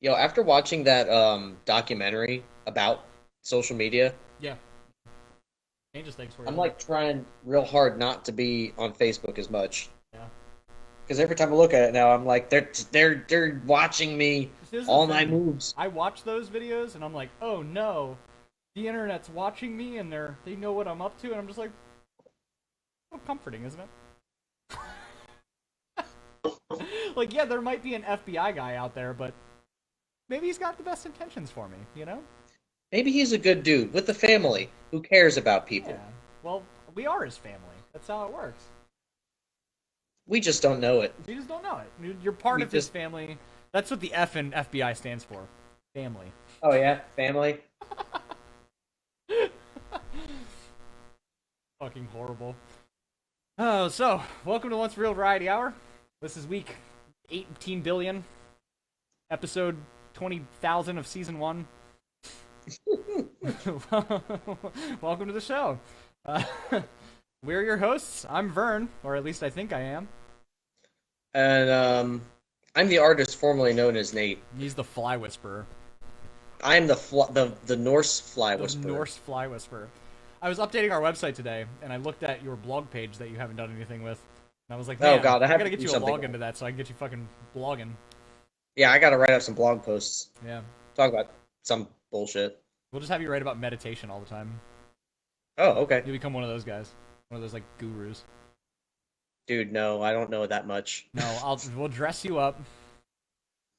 Yo, after watching that documentary about social media, Yeah, changes things for you, I'm doesn't it? like trying real hard not to be on Facebook as much. Yeah. Because every time I look at it now, I'm like, they're watching me, This is the all my thing. moves. I watch those videos and I'm like, oh no, the internet's watching me and they know what I'm up to, and I'm just like, oh, comforting, isn't it? Like, yeah, there might be an FBI guy out there, but maybe he's got the best intentions for me, you know? Maybe he's a good dude with a family who cares about Yeah. people. Well, we are his family. That's how it works. We just don't know it. We just don't know it. You're part We of his just, family. That's what the F in FBI stands for. Family. oh yeah, family. Fucking horrible. Oh, so welcome to Once Real Variety Hour. This is week 18 billion, episode 20,000 of season one. Welcome to the show. Uh, we're your hosts. I'm Vern, or at least I think I am. And I'm the artist formerly known as Nate. He's the Fly Whisperer, I'm the Norse fly the whisperer. Norse Fly Whisperer. I was updating our website today, and I looked at your blog page that you haven't done anything with, and I was like, Oh man, God, I I have gotta to get do you a something. login to that so I can get you fucking blogging. Yeah, I gotta write up some blog posts. Yeah, Talk about some bullshit. we'll just have you write about meditation all the time. Oh, okay. You become one of those guys, one of those like gurus. Dude, no, I don't know that much. No, we'll dress you up.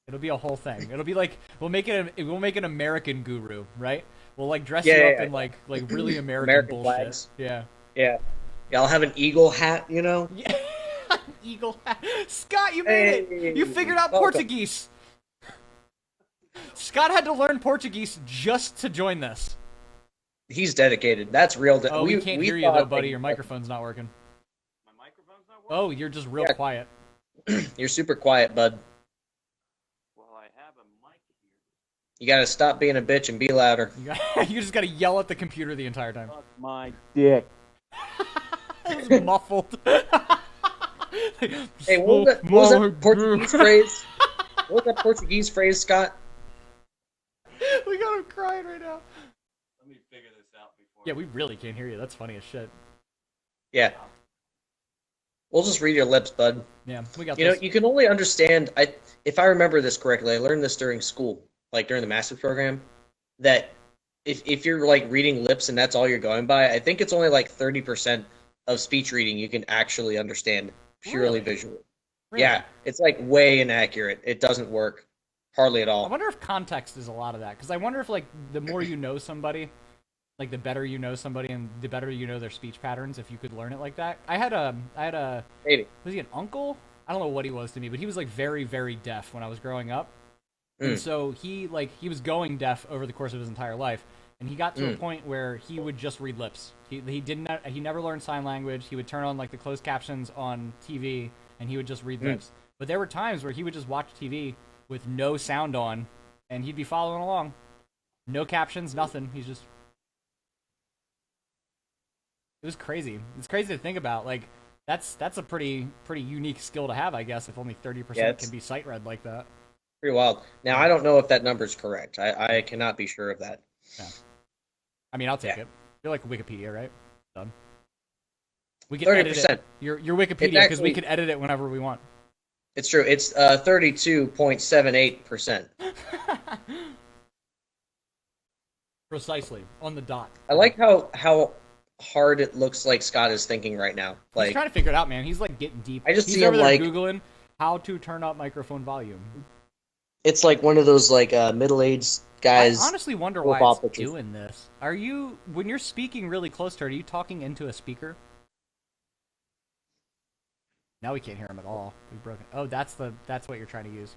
It'll be a whole thing. It'll be like we'll make an American guru, right? We'll like dress you up in like really American American bullshit. flags. Yeah. Yeah. Yeah, I'll have an eagle hat, you know? Yeah. Eagle hat. Scott, you made it. You figured out Welcome. Portuguese. Scott had to learn Portuguese just to join this. He's dedicated. That's real. Oh, we can't hear you though, thought buddy. that- Your microphone's not working. My microphone's not working? Oh, you're just real Yeah. quiet. You're super quiet, bud. Well, I have a mic here. You gotta stop being a bitch and be louder. You just gotta yell at the computer the entire time. Fuck my dick. It was muffled. Hey, what was that Portuguese phrase? What was that Portuguese phrase, Scott? We got him crying right now. Let me figure this out before. Yeah, we really can't hear you. That's funny as shit. Yeah. We'll just read your lips, bud. Yeah, we got You know, this. you can only understand. If I remember this correctly, I learned this during school, like during the master's program, that if you're like reading lips and that's all you're going by, I think it's only like 30% of speech reading you can actually understand purely Really? visually. Really? Yeah, it's like way inaccurate. It doesn't work hardly at I all. wonder if context is a lot of that, because I wonder if like the more you know somebody, like the better you know somebody, and the better you know their speech patterns. If you could learn it like that, I had a Maybe. was he an uncle? I don't know what he was to me, but he was like very very deaf when I was growing up, and Mm. so he was going deaf over the course of his entire life, and he got to a point where he would just read lips. He never learned sign language. He would turn on like the closed captions on TV, and he would just read lips. But there were times where he would just watch TV with no sound on, and he'd be following along. No captions, nothing. He's just. It was crazy. It's crazy to think about. Like, that's a pretty unique skill to have, I guess, if only 30% Yeah, can be sight read like that. Pretty wild. Now, I don't know if that number's correct. I cannot be sure of that. Yeah. I mean, I'll take Yeah. it. You're like Wikipedia, right? Done. We can edit 30%. it. Your Wikipedia, because we actually- can edit it whenever we want. It's true. It's 32.78%. Precisely on the dot. I like how hard it looks like Scott is thinking right now. He's Like, trying to figure it out, man. He's like getting deep. I just He's see over him, there like- googling how to turn up microphone volume. it's like one of those like middle-aged guys. I honestly wonder with why ball it's pitches. doing this. Are you, when you're speaking really close to her, are you talking into a speaker? Now we can't hear him at all. We've broken. Oh, that's what you're trying to use.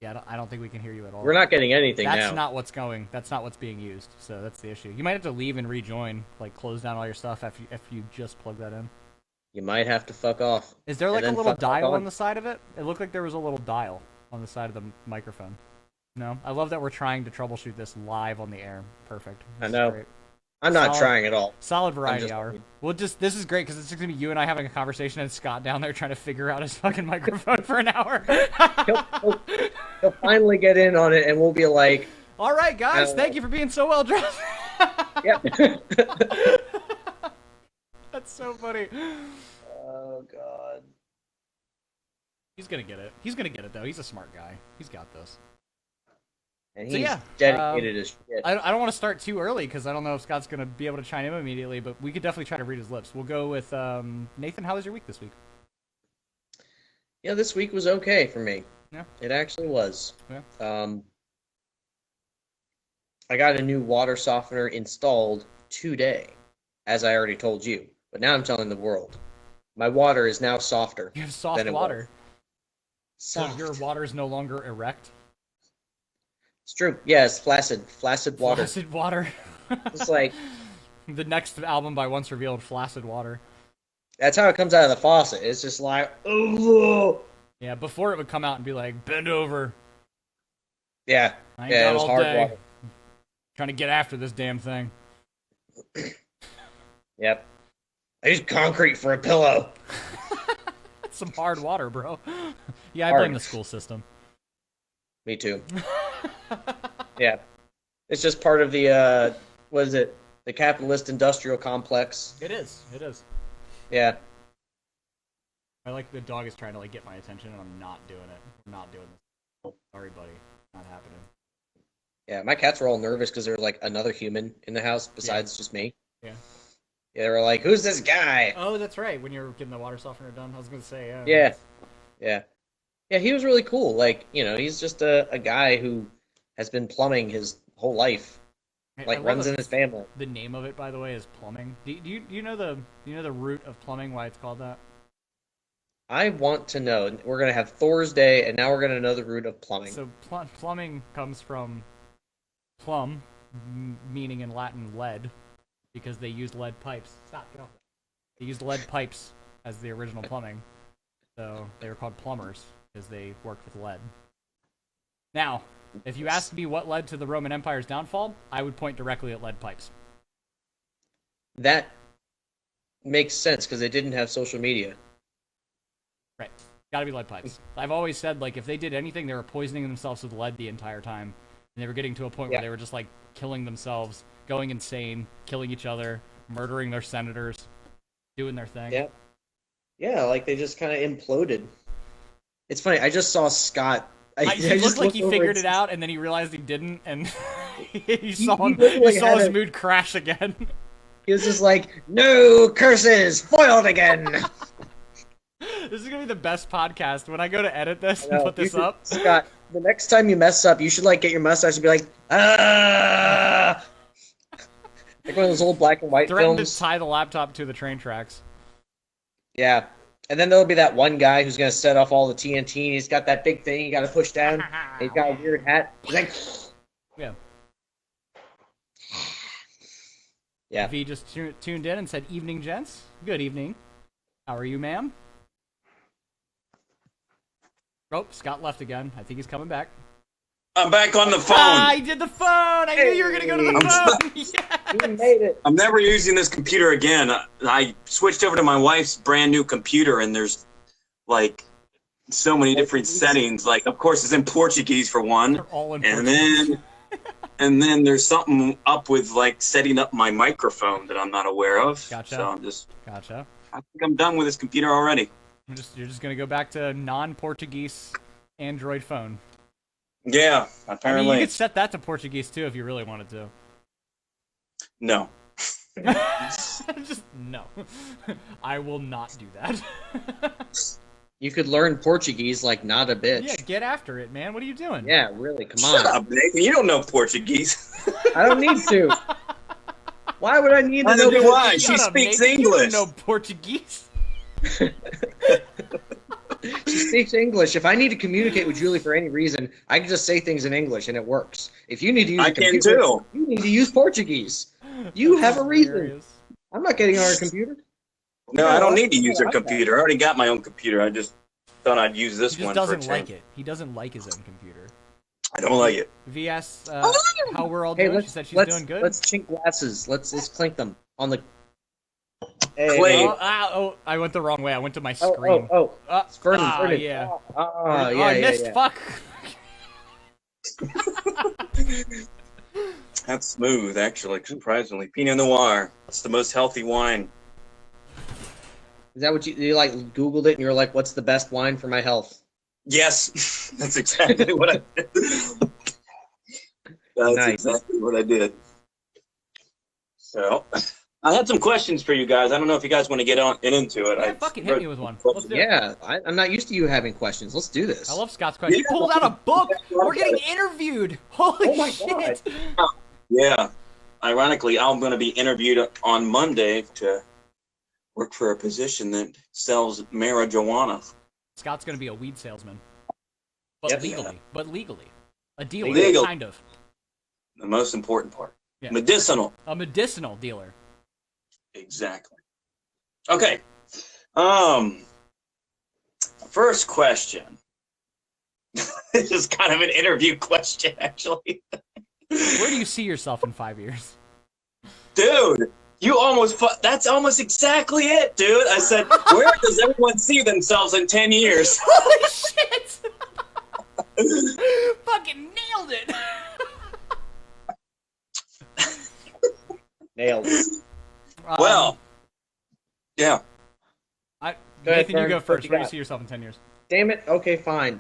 Yeah, I don't think we can hear you at all. We're not getting anything That's now. not what's going. That's not what's being used. So that's the issue. You might have to leave and rejoin. Like close down all your stuff after you just plug that in. You might have to fuck off. Is there And like a then little fuck back dial on. on the side of it? It looked like there was a little dial on the side of the microphone. No, I love that we're trying to troubleshoot this live on the air. Perfect. I This is know. great. I'm not Solid. trying at all. Solid variety just- hour. Well, this is great because it's just gonna be you and I having a conversation and Scott down there trying to figure out his fucking microphone for an hour. He'll finally get in on it, and we'll be like, All right, guys, thank you for being so well dressed. "Yep." That's so funny. Oh God. He's gonna get it. He's gonna get it though. He's a smart guy. He's got this. And So, he's yeah, dedicated as shit. I don't want to start too early because I don't know if Scott's gonna be able to chime in immediately, but we could definitely try to read his lips. We'll go with Nathan. How was your week this week? Yeah, this week was okay for me. Yeah. It actually was. Yeah. I got a new water softener installed today, as I already told you. But now I'm telling the world. My water is now softer. You have soft than it water. was. So Soft. your water is no longer erect. It's true. Yeah, it's flaccid water. Flaccid water. It's like, The next album by Once Revealed, Flaccid Water. that's how it comes out of the faucet. It's just like, oh. Yeah, before it would come out and be like, bend over. Yeah. I ain't Yeah, got it was all hard day. water. Trying to get after this damn thing. Yep. I use concrete for a pillow. That's some hard water, bro. Yeah, I Hard. blame the school system. Me too. Yeah. It's just part of the, what is it? The capitalist industrial complex. It is. It is. Yeah. I like the dog is trying to like get my attention, and I'm not doing it. I'm not doing this. Sorry, buddy. Not happening. Yeah, my cats were all nervous because there was like another human in the house besides just me. Yeah. Yeah, they were like, "Who's this guy?" Oh, that's right. When you're getting the water softener done, I was gonna say, yeah. Yeah, yeah, yeah. He was really cool. Like, he's just a guy who has been plumbing his whole life. I Like, love runs it. in his family. The name of it, by the way, is plumbing. Do you know the root of plumbing? Why it's called that? I want to know. We're gonna have Thor's Day, and now we're gonna know the root of plumbing. So plumbing comes from plum, meaning in Latin lead, because they used lead pipes. Stop, get off. They used lead pipes as the original plumbing, so they were called plumbers because they worked with lead. Now, if you asked me what led to the Roman Empire's downfall, I would point directly at lead pipes. That makes sense because they didn't have social media. Right. Gotta be lead pipes. I've always said, like, if they did anything, they were poisoning themselves with lead the entire time. And they were getting to a point where they were just, like, killing themselves, going insane, killing each other, murdering their senators, doing their thing. Yeah. Yeah, like they just kind of imploded. It's funny. I just saw Scott. He just looked like looked he over figured and- it out, and then he realized he didn't, and you saw he him. literally You saw had his a- mood crash again. He was just like, "No curses, foiled again." This is gonna be the best podcast. When I go to edit this and No, put you this should- up, Scott. The next time you mess up, you should like get your mustache and be like, "Ah!" Like one of those old black and white threaten to films. tie the laptop to the train tracks. Yeah. And then there'll be that one guy who's gonna set off all the TNT. And he's got that big thing you got to push down. And he's got a weird hat. He's like, Yeah. yeah. V just tuned in and said, "Evening, gents. Good evening. How are you, ma'am?" Oh, Scott left again. I think he's coming back. I'm back on the phone. Ah, he did the phone! I knew you were going to go to the phone! Yes! He made it. I'm never using this computer again. I switched over to my wife's brand new computer, and there's like so many different settings. Like, of course, it's in Portuguese for one, They're all in and Portuguese. then there's something up with like setting up my microphone that I'm not aware of. Gotcha. So Gotcha. I think I'm done with this computer already. You're just going to go back to non-Portuguese Android phone. Yeah, I apparently. mean, you could set that to Portuguese, too, if you really wanted to. No. Just, no. I will not do that. You could learn Portuguese like not a bitch. Yeah, get after it, man. What are you doing? Yeah, really. Come Shut on. up, Nathan. You don't know Portuguese. I don't need to. Why would I need to Neither know do Portuguese? I. She Shut up, speaks Nathan. You English. don't know Portuguese. She speaks English. If I need to communicate with Julie for any reason, I can just say things in English and it works. If you need to use I a can computer, too. you need to use Portuguese. You have a reason. Hilarious. I'm not getting on a computer. No, I don't need to use her I- computer. I already got my own computer. I just thought I'd use this He one just for a doesn't like change. it. He doesn't like his own computer. I don't like it. V asked how we're all Hey, doing. let's, She said she's let's, doing good. let's chink glasses. Let's clink them on the. Clay. Oh, I went the wrong way. I went to my Oh, screen. oh, oh. It's Vernon, Vernon. Yeah. Yeah, I yeah, missed. yeah. Fuck. That's smooth, actually, surprisingly. Pinot Noir. It's the most healthy wine. Is that what you like Googled it and you're like, what's the best wine for my health? Yes, that's exactly what I did. That's Nice. exactly what I did. So, I had some questions for you guys. I don't know if you guys want to get into it. Yeah, fucking hit me with one. Let's do it. Yeah, I'm not used to you having questions. Let's do this. I love Scott's question. He pulled out a book. We're getting interviewed. Holy my shit. God. Yeah. Ironically, I'm going to be interviewed on Monday to work for a position that sells marijuana. Scott's going to be a weed salesman. But Yep. legally. But legally. A dealer, Legal. kind of. The most important part. Yeah. Medicinal. A medicinal dealer. Exactly. Okay. First question. This is kind of an interview question, actually. Where do you see yourself in 5 years? Dude, that's almost exactly it, dude. I said, where does everyone see themselves in 10 years? Holy shit! Fucking nailed it! Nailed it. Well, yeah. Nathan, ahead, you Fern. go What first. you Where do you got? see yourself in 10 years? Damn it. Okay, fine.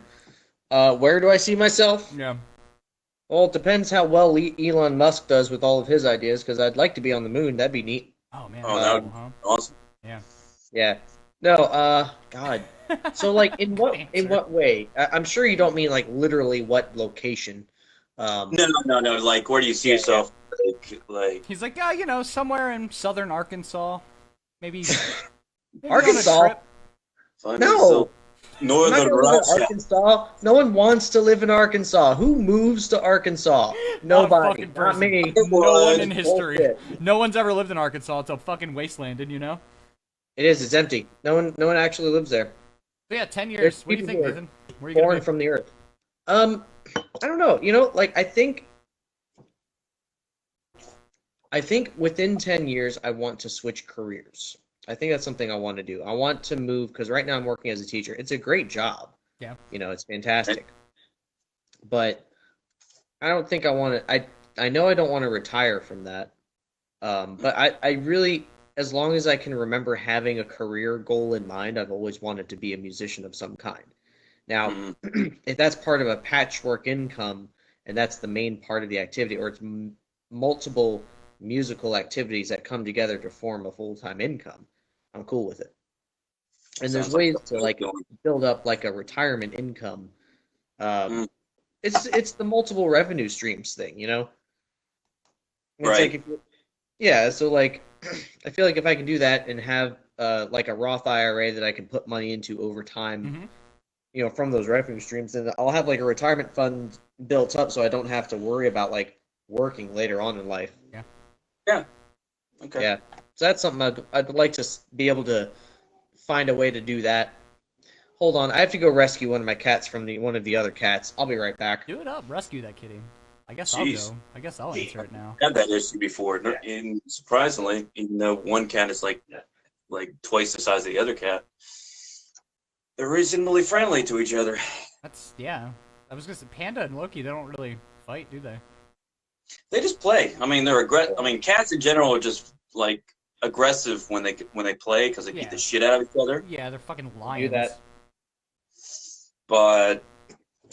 Where do I see myself? Yeah. Well, it depends how well Elon Musk does with all of his ideas, because I'd like to be on the moon. That'd be neat. Oh, man. Oh, that's that cool, would huh? be awesome. Yeah. Yeah. No, God. So, like, in what way? I'm sure you don't mean, like, literally what location. No. Like, where do you see yourself? Like, He's like, yeah, somewhere in southern Arkansas. Maybe Arkansas? on a trip. fun No. is so I'm not northern gonna live in Russia. Arkansas. No one wants to live in Arkansas. Who moves to Arkansas? Nobody. fucking Not person. me. No one in history. Bullshit. No one's ever lived in Arkansas. It's a fucking wasteland, didn't you know? It is. It's empty. No one actually lives there. So yeah, 10 years. There's What do you think, people who are Nathan? Where are you gonna Born be? from the earth. I don't know. Like I think within 10 years I want to switch careers. I think that's something I want to do. I want to move because right now I'm working as a teacher. It's a great job. Yeah. It's fantastic. But I don't think I want to. I know I don't want to retire from that. But I really, as long as I can remember having a career goal in mind, I've always wanted to be a musician of some kind. Now, if that's part of a patchwork income and that's the main part of the activity, or it's multiple musical activities that come together to form a full-time income, I'm cool with it. And there's Sounds like ways to something like going. build up like a retirement income. It's the multiple revenue streams thing, It's Right. like yeah, so like I feel like if I can do that and have like a Roth IRA that I can put money into over time, from those revenue streams, then I'll have like a retirement fund built up so I don't have to worry about like working later on in life. Yeah. Okay. Yeah. So that's something I'd like to be able to find a way to do that. Hold on, I have to go rescue one of my cats from one of the other cats. I'll be right back. Do it up. Rescue that kitty. I guess Jeez. I'll go. I guess I'll answer it now. I've had that issue before, and surprisingly, even though one cat is like twice the size of the other cat, they're reasonably friendly to each other. Yeah. I was gonna say Panda and Loki. They don't really fight, do they? They just play. I mean, they're aggressive. I mean, cats in general are just like aggressive when they play because they beat Yeah. the shit out of each other. Yeah, they're fucking Do lions. that. But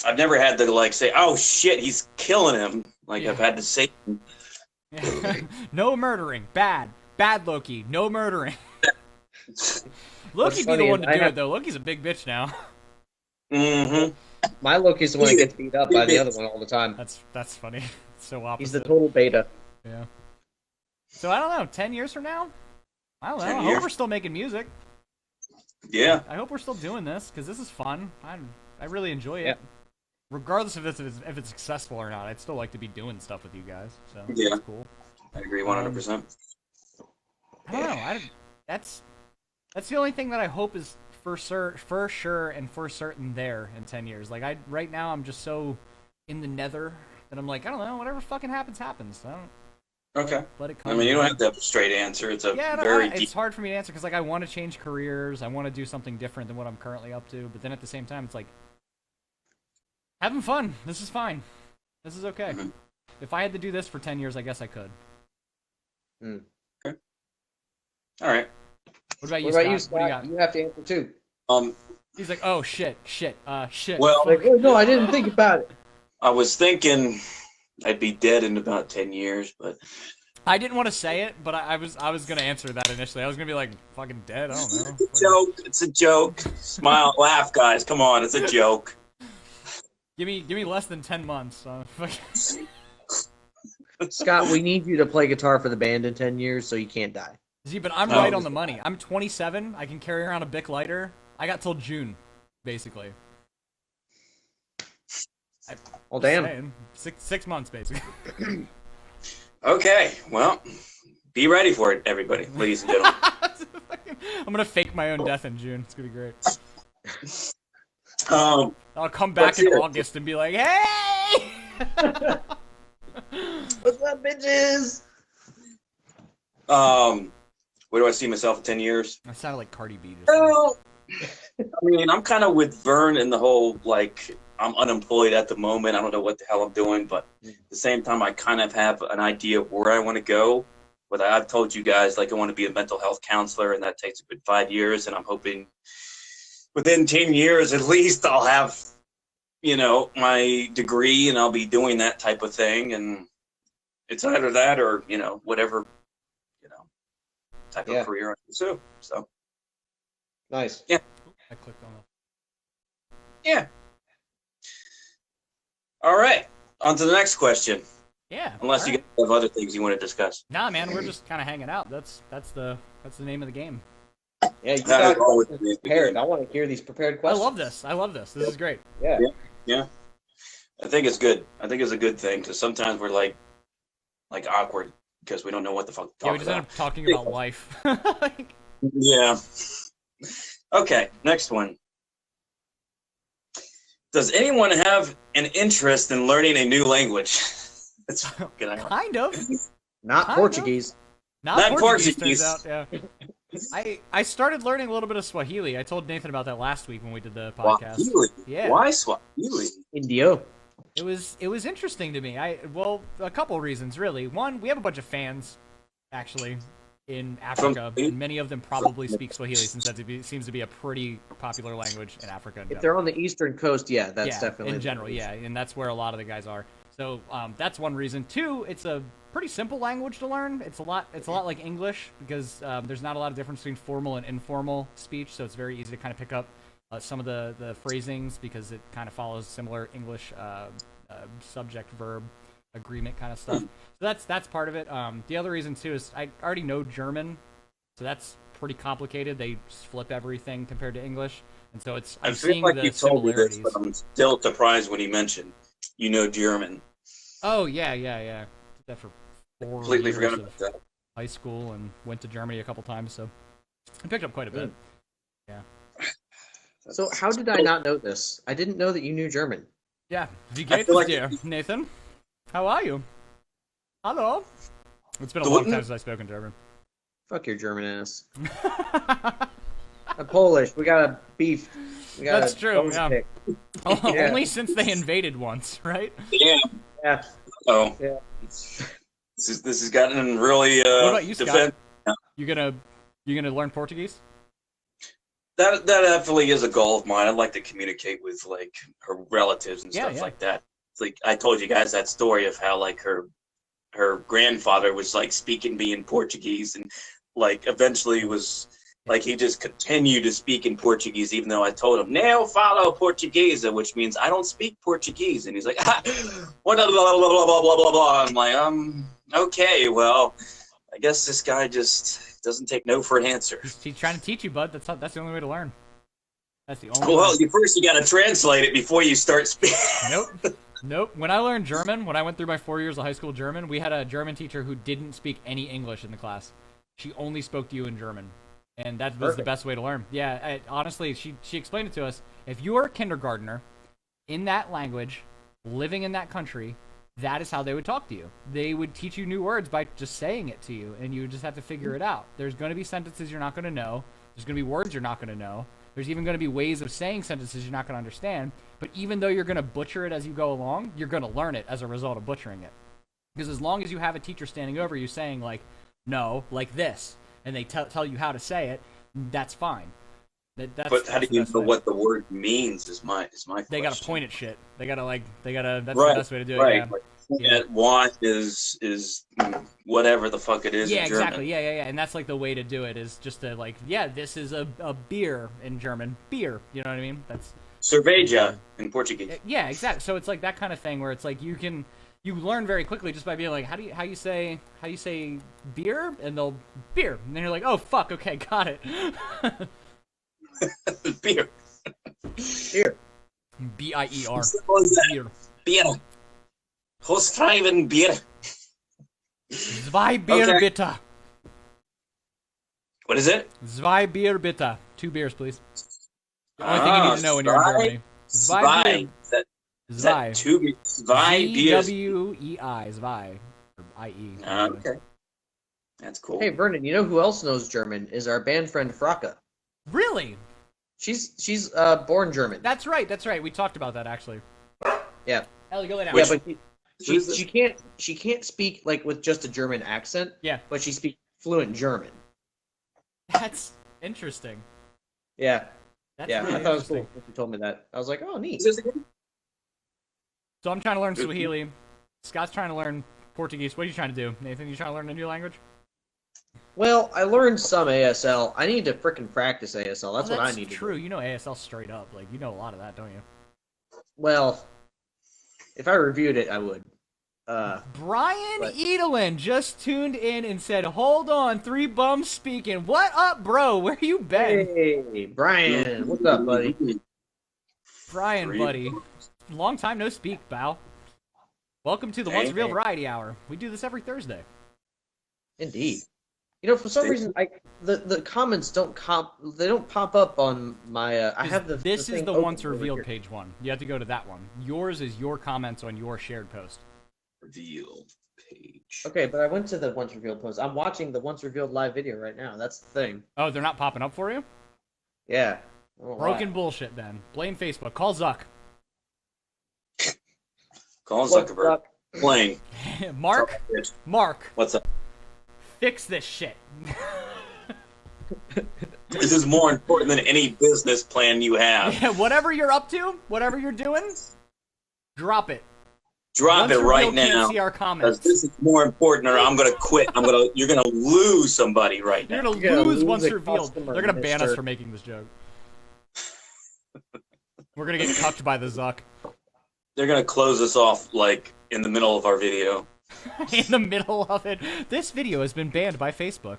I've never had to like say, "Oh shit, he's killing him." Like Yeah. I've had to say, No murdering. Bad. Bad Loki. No murdering. Loki'd be the funny one is to I do have- it though. Loki's a big bitch now. "Mm-hmm." My Loki's the one that gets beat up by the other one all the time. That's funny. It's so opposite. He's the total beta. Yeah. So I don't know. 10 years from now, I don't know. 10 I years. hope we're still making music. Yeah. I hope we're still doing this because this is fun. I really enjoy it. Yeah. Regardless if it's successful or not, I'd still like to be doing stuff with you guys. So Yeah. that's cool. I agree 100%. I don't know. That's the only thing that I hope is for sure and for certain there in 10 years. Like right now I'm just so in the nether that I'm like, I don't know, whatever fucking happens. I don't Okay. let it come. I mean, you don't have to have a straight answer. It's a Yeah, no, very it's deep. hard for me to answer because like I want to change careers. I want to do something different than what I'm currently up to. But then at the same time, it's like having fun. This is fine. This is okay. Mhm. If I had to do this for 10 years, I guess I could. Mm. Okay. All right. What about you, What Scott? about you, What do Scott? you got? You have to answer too. He's like, oh, shit. Well, Like, oh, no, I didn't think about it. I was thinking I'd be dead in about 10 years, but I didn't want to say it, but I was gonna answer that initially. I was gonna be like, fucking dead. I don't know. it's a joke. It's a joke. Smile, laugh, guys. Come on, it's a joke. Give me less than 10 months. Scott, we need you to play guitar for the band in 10 years so you can't die. See, but I'm right on the money. I'm 27. I can carry around a Bic lighter. I got till June, basically. Well, damn. Saying. Six months, basically. Okay, well, be ready for it, everybody, ladies and gentlemen. I'm gonna fake my own death in June. It's gonna be great. I'll come back in August and be like, hey! What's up, bitches? Where do I see myself in 10 years? That sounded like Cardi B. Well, I mean, I'm kind of with Vern in the whole, like, I'm unemployed at the moment. I don't know what the hell I'm doing, but at the same time, I kind of have an idea of where I want to go. But I've told you guys, like, I want to be a mental health counselor, and that takes a good 5 years, and I'm hoping within 10 years at least I'll have, my degree, and I'll be doing that type of thing, and it's either that or, whatever, type of career I pursue. So Nice. Yeah. I clicked on that. Yeah. All right. On to the next question. Yeah. Unless you guys have other things you want to discuss. Nah, man, we're just kind of hanging out. That's the name of the game. Yeah, you That got is always to the prepared. I want to hear these prepared questions. I love this. This is great. Yeah. I think it's good. I think it's a good thing because sometimes we're like awkward because we don't know what the fuck to talk Yeah, we just end about. up talking about life. Yeah. Okay, next one. Does anyone have an interest in learning a new language? That's fucking Kind of. Not Kind Portuguese. Not Portuguese, Portuguese. turns out, yeah. I started learning a little bit of Swahili. I told Nathan about that last week when we did the podcast. Swahili. Yeah. Why Swahili? Indio. It was interesting to me. A couple reasons really. One, we have a bunch of fans actually in Africa, and many of them probably speak Swahili since that seems to be a pretty popular language in Africa. If they're on the eastern coast, that's yeah, definitely in general, yeah, and that's where a lot of the guys are. So that's one reason. Two, it's a pretty simple language to learn. It's a lot like English because there's not a lot of difference between formal and informal speech, so it's very easy to kind of pick up some of the phrasings because it kind of follows similar English subject verb agreement kind of stuff. So that's part of it. The other reason too is I already know German, so that's pretty complicated. They flip everything compared to English, and so I'm feel seeing like the you told me this, similarities. but I'm still surprised when you mentioned German. Oh yeah. Did that for 4 Completely years forgot of about that. high school and went to Germany a couple times, so I picked up quite a bit. Yeah. So how did I not know this? I didn't know that you knew German. Yeah. Wie I geht feel es like- dir, Nathan? How are you? Hello. It's been a long time since I've spoken German. Fuck your German ass. I'm Polish. We got a beef. That's true, yeah. Yeah. Only since they invaded once, right? Yeah. Yeah. Oh. Yeah. This has gotten really What about you, Scott? defensive. You gonna learn Portuguese? That definitely is a goal of mine. I'd like to communicate with like her relatives and stuff like that. It's like I told you guys that story of how like her grandfather was like speaking me in Portuguese and like eventually was like he just continued to speak in Portuguese even though I told him now falo Portuguese, which means I don't speak Portuguese, and he's like what blah blah blah blah blah blah blah. I'm like okay, well I guess this guy just doesn't take no for an answer. He's trying to teach you, bud. That's the only way to learn. That's the only. Well, way. first you got to translate it before you start speaking. Nope. When I learned German, when I went through my 4 years of high school German, we had a German teacher who didn't speak any English in the class. She only spoke to you in German, and that was the best way to learn. Yeah, honestly, she explained it to us. If you are a kindergartner in that language, living in that country, that is how they would talk to you. They would teach you new words by just saying it to you, and you would just have to figure it out. There's going to be sentences you're not going to know. There's going to be words you're not going to know. There's even going to be ways of saying sentences you're not going to understand. But even though you're going to butcher it as you go along, you're going to learn it as a result of butchering it. Because as long as you have a teacher standing over you saying, like, no, like this, and they tell you how to say it, that's fine. But how do you know what the word means? Is my question. They gotta point at shit. They gotta. That's right, the best way to do it. Right. Yeah. Like, at what is whatever the fuck it is. Yeah, in German. exactly. Yeah. And that's like the way to do it is just to like, yeah, this is a beer in German. Beer. You know what I mean? That's cerveja in Portuguese. Yeah, exactly. So it's like that kind of thing where it's like you learn very quickly just by being like, how you say beer, and they'll beer, and then you're like, oh fuck, okay, got it. Beer. B-I-E-R. Beer. Beer. Hostreiben Bier. Zwei Bier bitte. What is it? Zwei Bier bitte. 2 beers, please. The only thing you need to know when you're in Germany. Zwei. Is that 2 beers? Zwei beers. Z-W-E-I. Zwei. Or I-E. Okay. That's cool. Hey, Vernon, you know who else knows German? Is our band friend Fraka. Really? She's born German. That's right. We talked about that, actually. Yeah. Ellie, go lay down. Yeah, but she can't speak like with just a German accent. Yeah. But she speaks fluent German. That's interesting. Yeah. That's yeah, really I thought it was interesting. cool when you told me that. I was like, oh, neat. So I'm trying to learn Swahili. Scott's trying to learn Portuguese. What are you trying to do, Nathan? You trying to learn a new language? Well, I learned some ASL. I need to frickin' practice ASL. That's what I need to do. True. You know ASL straight up. Like, you know a lot of that, don't you? Well, if I reviewed it, I would. Brian Edelin just tuned in and said, hold on, 3 bums speaking. What up, bro? Where you been? Hey, Brian. What's up, buddy? Brian, buddy. Long time no speak, pal. Welcome to the Once Real Variety Hour. We do this every Thursday. Indeed. You know, for some reason, the comments don't pop up on my. I have the. This the is the thing Once open Revealed over here. page one. You have to go to that one. Yours is your comments on your shared post. Revealed page. Okay, but I went to the Once Revealed post. I'm watching the Once Revealed live video right now. That's the thing. Oh, they're not popping up for you? Yeah. I don't know Broken why. bullshit, then. Blame Facebook. Call Zuck. Call What's Zuckerberg. up? Playing. Mark? Mark, What's up? fix this shit. This is more important than any business plan you have. Yeah, whatever you're up to, whatever you're doing, drop it. Drop Once it right Revealed can't now. see our Because comments. this is more important, or I'm gonna quit. You're gonna lose somebody right You're now. gonna You're gonna lose lose Once a Revealed. customer, They're gonna ban us mister. for making this joke. We're gonna get cucked by the Zuck. They're gonna close us off like in the middle of our video. In the middle of it. This video has been banned by Facebook.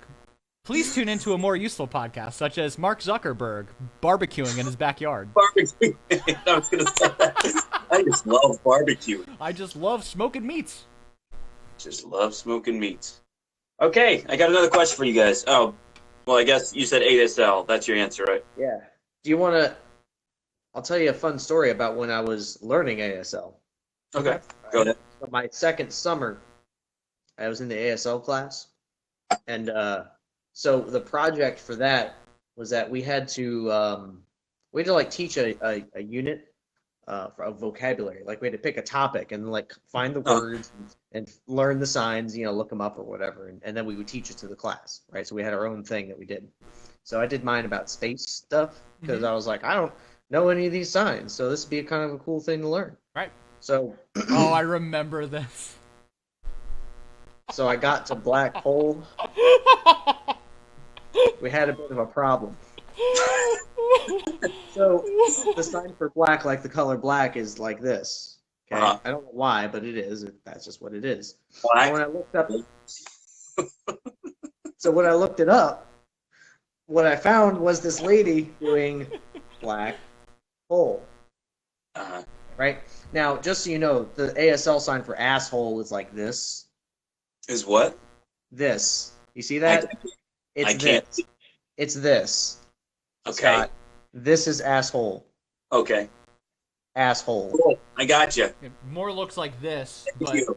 Please tune into a more useful podcast, such as Mark Zuckerberg barbecuing in his backyard. Barbecue. I was gonna say that. I just love barbecue. I just love smoking meats. Just love smoking meats. Okay, I got another question for you guys. Oh, well, I guess you said ASL. That's your answer, right? Yeah. Do you want to? I'll tell you a fun story about when I was learning ASL. Okay, go ahead. So my second summer, I was in the ASL class, and so the project for that was that we had to like teach a unit of vocabulary. Like we had to pick a topic and like find the words and learn the signs, look them up or whatever, and then we would teach it to the class, right? So we had our own thing that we did. So I did mine about space stuff because I was like, I don't know any of these signs, so this would be kind of a cool thing to learn. Right. So Oh, I remember this. so I got to black hole. We had a bit of a problem. So the sign for black, like the color black, is like this. Okay, Uh-huh. I don't know why, but it is. That's just what it is. Black. And when I looked up, so when I looked it up, what I found was this lady doing black hole. Uh-huh. Right now, just so you know, the ASL sign for asshole is like this. Is what? This. You see that? It's I can't. this. It's this. Okay. Scott. This is asshole. Okay. Asshole. Cool. I got you. It more looks like this, Thank but you.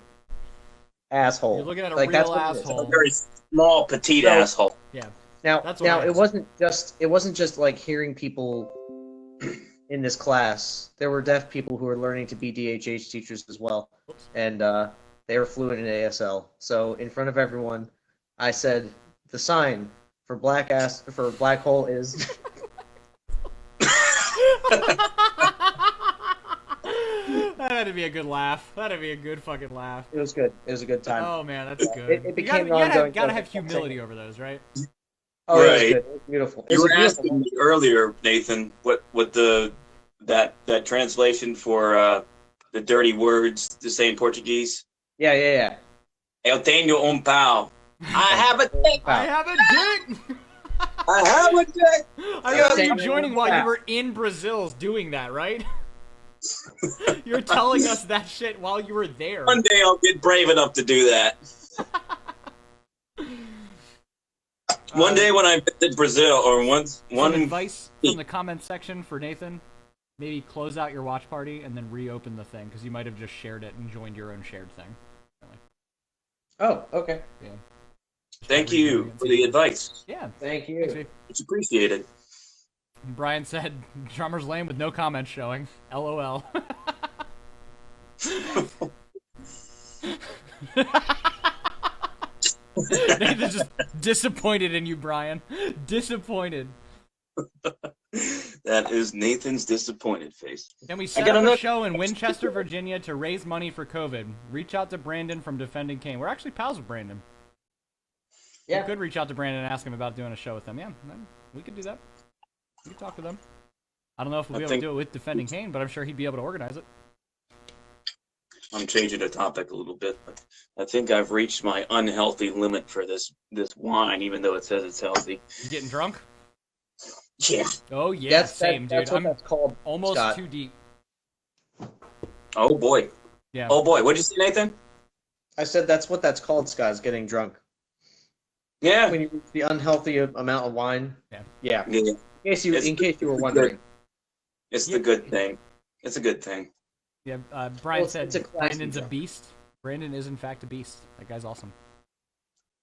Asshole. you're looking at a Like, that's real what it is. asshole. A very small, petite So- asshole. Yeah. Now, That's what I it wasn't just like hearing people in this class. There were deaf people who were learning to be DHH teachers as well, and they were fluent in ASL. So in front of everyone, I said the sign for black hole is. That had to be a good laugh. That'd be a good fucking laugh. It was good. It was a good time. Oh man, that's good. It became you gotta ongoing. have humility over those, right? Oh, it was Right. good. It was beautiful. It You was were a beautiful asking me earlier, Nathan, what that translation for the dirty words to say in Portuguese. Yeah. Eu tenho pau. I have a dick. I have a dick. I have a dick. I remember you Yeah. joining while you were in Brazil doing that, right? You were telling us that shit while you were there. One day I'll get brave enough to do that. One day when I visit Brazil, or Some advice from the comments section for Nathan: maybe close out your watch party and then reopen the thing, because you might have just shared it and joined your own shared thing. Oh, okay. Yeah. Thank you for the advice. Yeah. Thank you. Thanks, Steve. It's appreciated. Brian said, "Drummer's lame with no comments showing." LOL. Nathan's just disappointed in you, Brian. Disappointed. That is Nathan's disappointed face. Can we set up a show in Winchester, Virginia to raise money for COVID? Reach out to Brandon from Defending Kane. We're actually pals with Brandon. Yeah. We could reach out to Brandon and ask him about doing a show with them. Yeah, we could do that. We could talk to them. I don't know if we'll be able to do it with Defending Kane, but I'm sure he'd be able to organize it. I'm changing the topic a little bit, but I think I've reached my unhealthy limit for this wine, even though it says it's healthy. You getting drunk? Yeah. Oh yeah, same, that's dude. what that's called, almost Scott. too deep. Oh boy. Yeah. Oh boy. What'd you say, Nathan? I said that's what that's called, Scott, is getting drunk. Yeah. When you reach the unhealthy amount of wine. Yeah. Yeah. In case you were wondering. It's the good thing. It's a good thing. Yeah. Brian Well, said it's a classy Brandon's a drunk. beast. Brandon is in fact a beast. That guy's awesome.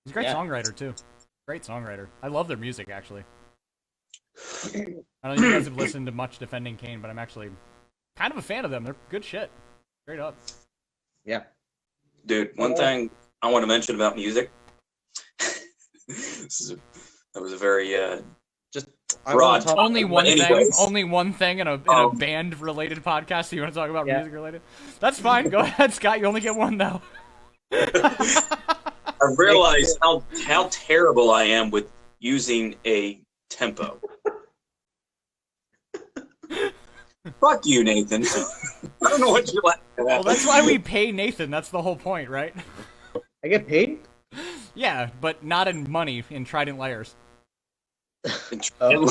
He's a great Yeah. songwriter too. Great songwriter. I love their music actually. I don't know if you guys have listened to much Defending Kane, but I'm actually kind of a fan of them. They're good shit. Straight up. Yeah. Dude, one thing I want to mention about music. That was a very I broad wanna talk- Only one thing. anyways. Only one thing in a band related podcast. So you want to talk about Yeah. music related? That's fine. Go ahead, Scott. You only get one though. I realized how terrible I am with using a tempo. Fuck you, Nathan. I don't know what you're laughing at. Well, that's why we pay Nathan. That's the whole point, right? I get paid? Yeah, but not in money, in Trident layers. Oh.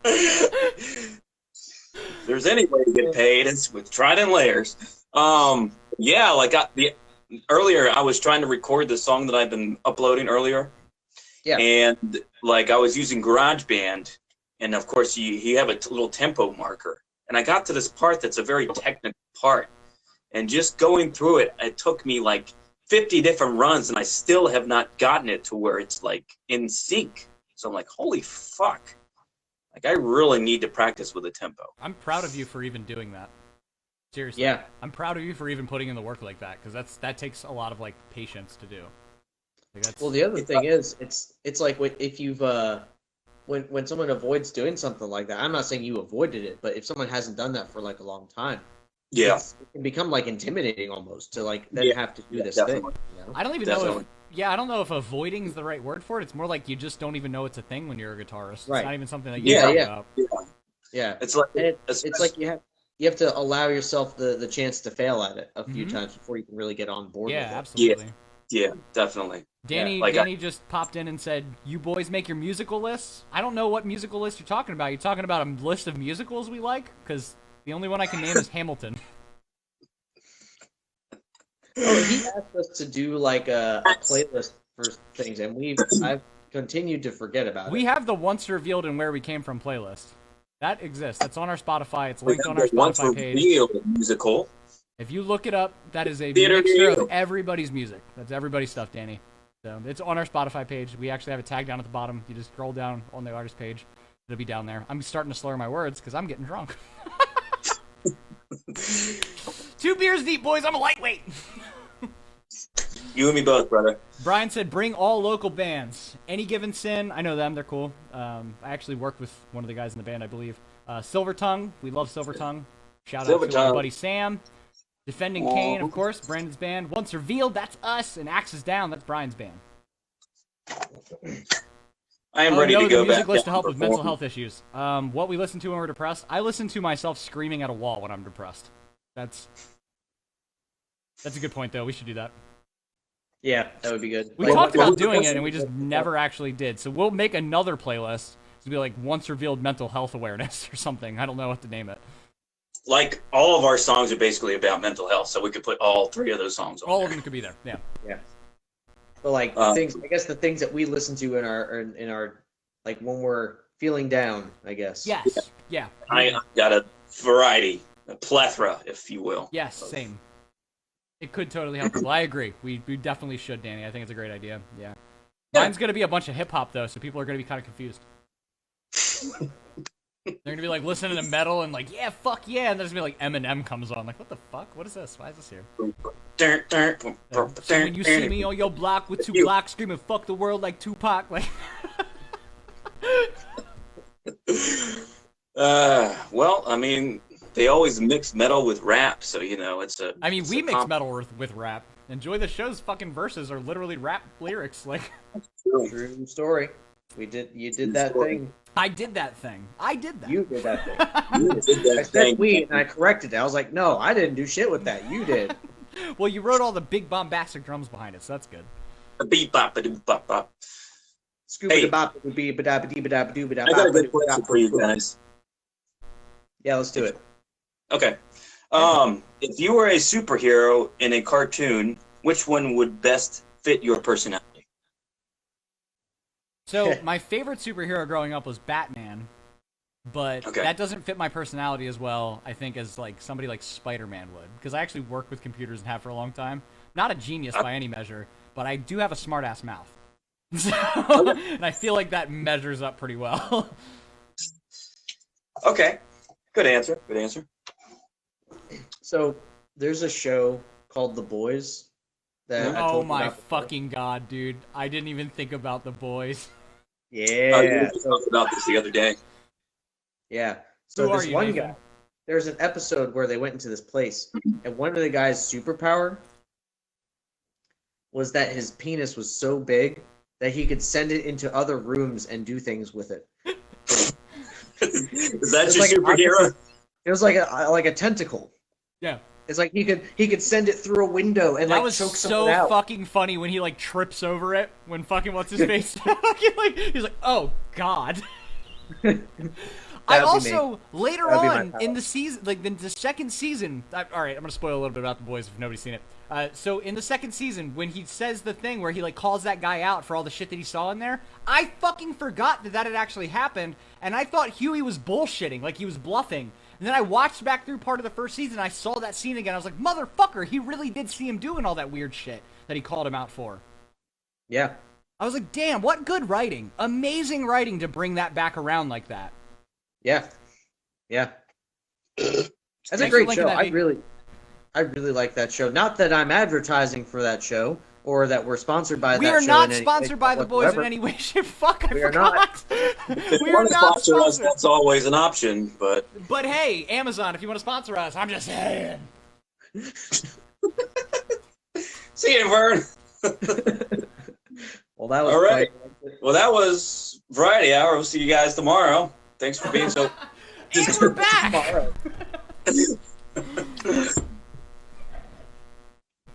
If there's any way to get paid, it's with Trident layers. Yeah, like earlier I was trying to record the song that I've been uploading earlier. Yeah. And like I was using GarageBand, and of course you have a little tempo marker. And I got to this part that's a very technical part. And just going through it, it took me like 50 different runs, and I still have not gotten it to where it's like in sync. So I'm like, holy fuck. Like I really need to practice with a tempo. I'm proud of you for even doing that. Seriously. Yeah. I'm proud of you for even putting in the work like that, because that takes a lot of like patience to do. Like, that's... Well, the other thing is, it's like if you've when someone avoids doing something like that. I'm not saying you avoided it, but if someone hasn't done that for like a long time, Yeah. it can become like intimidating almost to like then have to do this definitely. thing. You know? I don't even Definitely. know if... Yeah, I don't know if avoiding is the right word for it. It's more like you just don't even know it's a thing when you're a guitarist. Right. It's not even something that you Yeah, talk yeah. about. Yeah. It's like And it's like you have to allow yourself the chance to fail at it a few times before you can really get on board Yeah, with it. absolutely. Yeah, definitely. Danny, like Danny just popped in and said, "You boys make your musical lists." I don't know what musical list you're talking about. You're talking about a list of musicals we like? Because the only one I can name is Hamilton. Oh, he asked us to do like a playlist for things, and I've continued to forget about We it. have the Once Revealed and Where We Came From playlist. That exists. That's on our Spotify. It's linked on our Once Spotify page. Revealed musical. If you look it up, that is a Theater mixture Neil. of everybody's music. That's everybody's stuff, Danny. So it's on our Spotify page. We actually have it tagged down at the bottom. You just scroll down on the artist page. It'll be down there. I'm starting to slur my words because I'm getting drunk. 2 beers deep, boys. I'm a lightweight. You and me both, brother. Brian said, bring all local bands. Any Given Sin, I know them. They're cool. I actually worked with one of the guys in the band, I believe. Silver Tongue. We love Silver Tongue. Shout out to our buddy Sam. Defending Kane, of course. Brandon's band. Once Revealed, that's us. And Axes Down, that's Brian's band. I am ready to go the music back list to help with mental health issues. What we listen to when we're depressed. I listen to myself screaming at a wall when I'm depressed. That's a good point, though. We should do that. Yeah, that would be good. We talked about doing it, and we just never actually did. So we'll make another playlist. It'll be like Once Revealed Mental Health Awareness or something. I don't know what to name it. Like, all of our songs are basically about mental health, so we could put all 3 of those songs on All there. of them could be there, yeah. Yeah. But like things, I guess the things that we listen to in our like when we're feeling down, I guess. Yes, yeah. I got a variety, a plethora, if you will. Yes, same. It could totally help people. I agree. We definitely should, Danny. I think it's a great idea. Yeah. Mine's going to be a bunch of hip-hop, though, so people are going to be kind of confused. They're going to be, like, listening to metal and, like, yeah, fuck yeah, and there's going to be, like, Eminem comes on. Like, what the fuck? What is this? Why is this here? So when you see me on your block with 2 blocks screaming, fuck the world like Tupac, like... Well, I mean, they always mix metal with rap, so, you know, it's a... I mean, we mix metal with rap. Enjoy the Show's fucking verses are literally rap lyrics, like... True story. You did that thing. I did that thing. I did that. You did that thing. You did that I thing. said we, and I corrected it. I was like, no, I didn't do shit with that. You did. Well, you wrote all the big bombastic drums behind it, so that's good. Beep bop ba doo bop bop. Scuba bop dee ba da ba dee ba da ba doo ba da. I got a good question for you guys. Yeah, let's do it. Okay. If you were a superhero in a cartoon, which one would best fit your personality? So, my favorite superhero growing up was Batman, but Okay. that doesn't fit my personality as well, I think, as like somebody like Spider-Man would. Because I actually worked with computers and have for a long time. Not a genius by any measure, but I do have a smart-ass mouth. So, and I feel like that measures up pretty well. Okay. Good answer. Good answer. So there's a show called The Boys. That I Oh told you my about before. fucking god, dude. I didn't even think about The Boys. Yeah. We talked about this the other day. Yeah. So Who are this you, one Nathan? guy, there's an episode where they went into this place, and one of the guy's superpower was that his penis was so big that he could send it into other rooms and do things with it. Is that It's your like superhero? It was like a tentacle. Yeah. It's like he could send it through a window and That like was choke so someone out. fucking funny when he like trips over it when fucking what's his face fucking like he's like, oh god. I That would be also later That would be my on power. in the season, like the second season. All right, I'm gonna spoil a little bit about The Boys if nobody's seen it. So in the second season, when he says the thing where he like calls that guy out for all the shit that he saw in there, I fucking forgot that had actually happened, and I thought Huey was bullshitting, like he was bluffing. And then I watched back through part of the first season, and I saw that scene again. I was like, motherfucker, he really did see him doing all that weird shit that he called him out for. Yeah. I was like, damn, what good writing. Amazing writing to bring that back around like that. Yeah. Yeah. That's a Thanks for great linking show. that I really like that show. Not that I'm advertising for that show or that we're sponsored by We that are show. not in any sponsored way by The Boys whatsoever. in any way, shape, fuck, I We are forgot. If We you are want to not sponsor us, sponsored. that's always an option, but But hey, Amazon, if you want to sponsor us, I'm just saying. see you, Vern. Well, that was All right. quite- Well, that was Variety Hour. We'll see you guys tomorrow. Thanks for being so. And we're back! Tomorrow.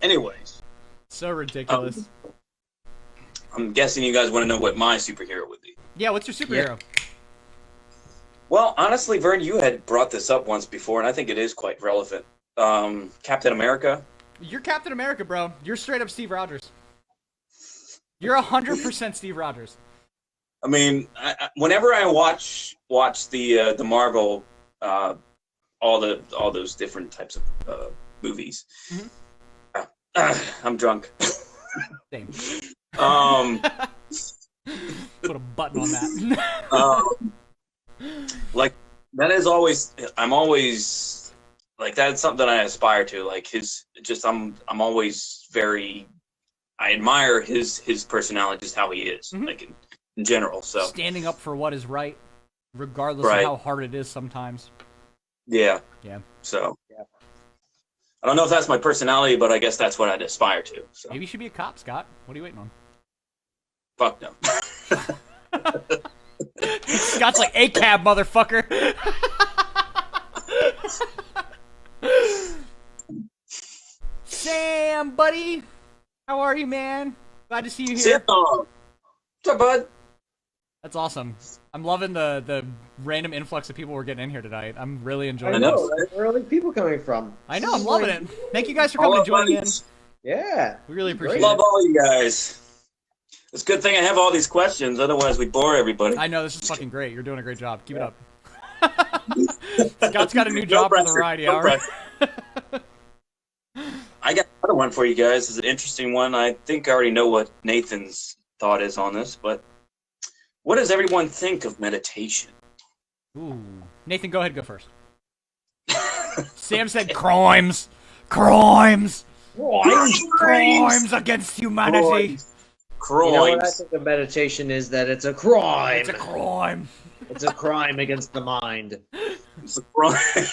Anyways, So ridiculous. I'm guessing you guys want to know what my superhero would be. Yeah, what's your superhero? Well, honestly, Vern, you had brought this up once before, and I think it is quite relevant. Captain America. You're Captain America, bro. You're straight up Steve Rogers. You're 100% Steve Rogers. I mean, whenever I watch the Marvel, all those different types of movies, I'm drunk. Same. Put a button on that. Like that is always. I'm always like that's something I aspire to. Like I'm always very. I admire his personality, just how he is, like in general. So standing up for what is right, regardless of how hard it is sometimes. Yeah. Yeah. So. Yeah. I don't know if that's my personality, but I guess that's what I'd aspire to. So. Maybe you should be a cop, Scott. What are you waiting on? Fuck no. Scott's like, a cab, motherfucker. Sam, buddy. How are you, man? Glad to see you here. What's up, bud? That's awesome. I'm loving the random influx of people we're getting in here tonight. I'm really enjoying it. I know, right? Where are these people coming from? I know, I'm loving it. Thank you guys for coming and joining in. Yeah. We really appreciate it. Love all you guys. It's a good thing I have all these questions, otherwise we'd bore everybody. I know, this is fucking great. You're doing a great job. Keep it up. Scott's got a new job for the variety hour. I got another one for you guys. It's an interesting one. I think I already know what Nathan's thought is on this, but what does everyone think of meditation? Ooh. Nathan, go ahead, go first. Sam said crimes. Crimes. Crimes against humanity. Crimes. You know what I think of meditation is that it's a crime. It's a crime. It's a crime against the mind. It's a crime.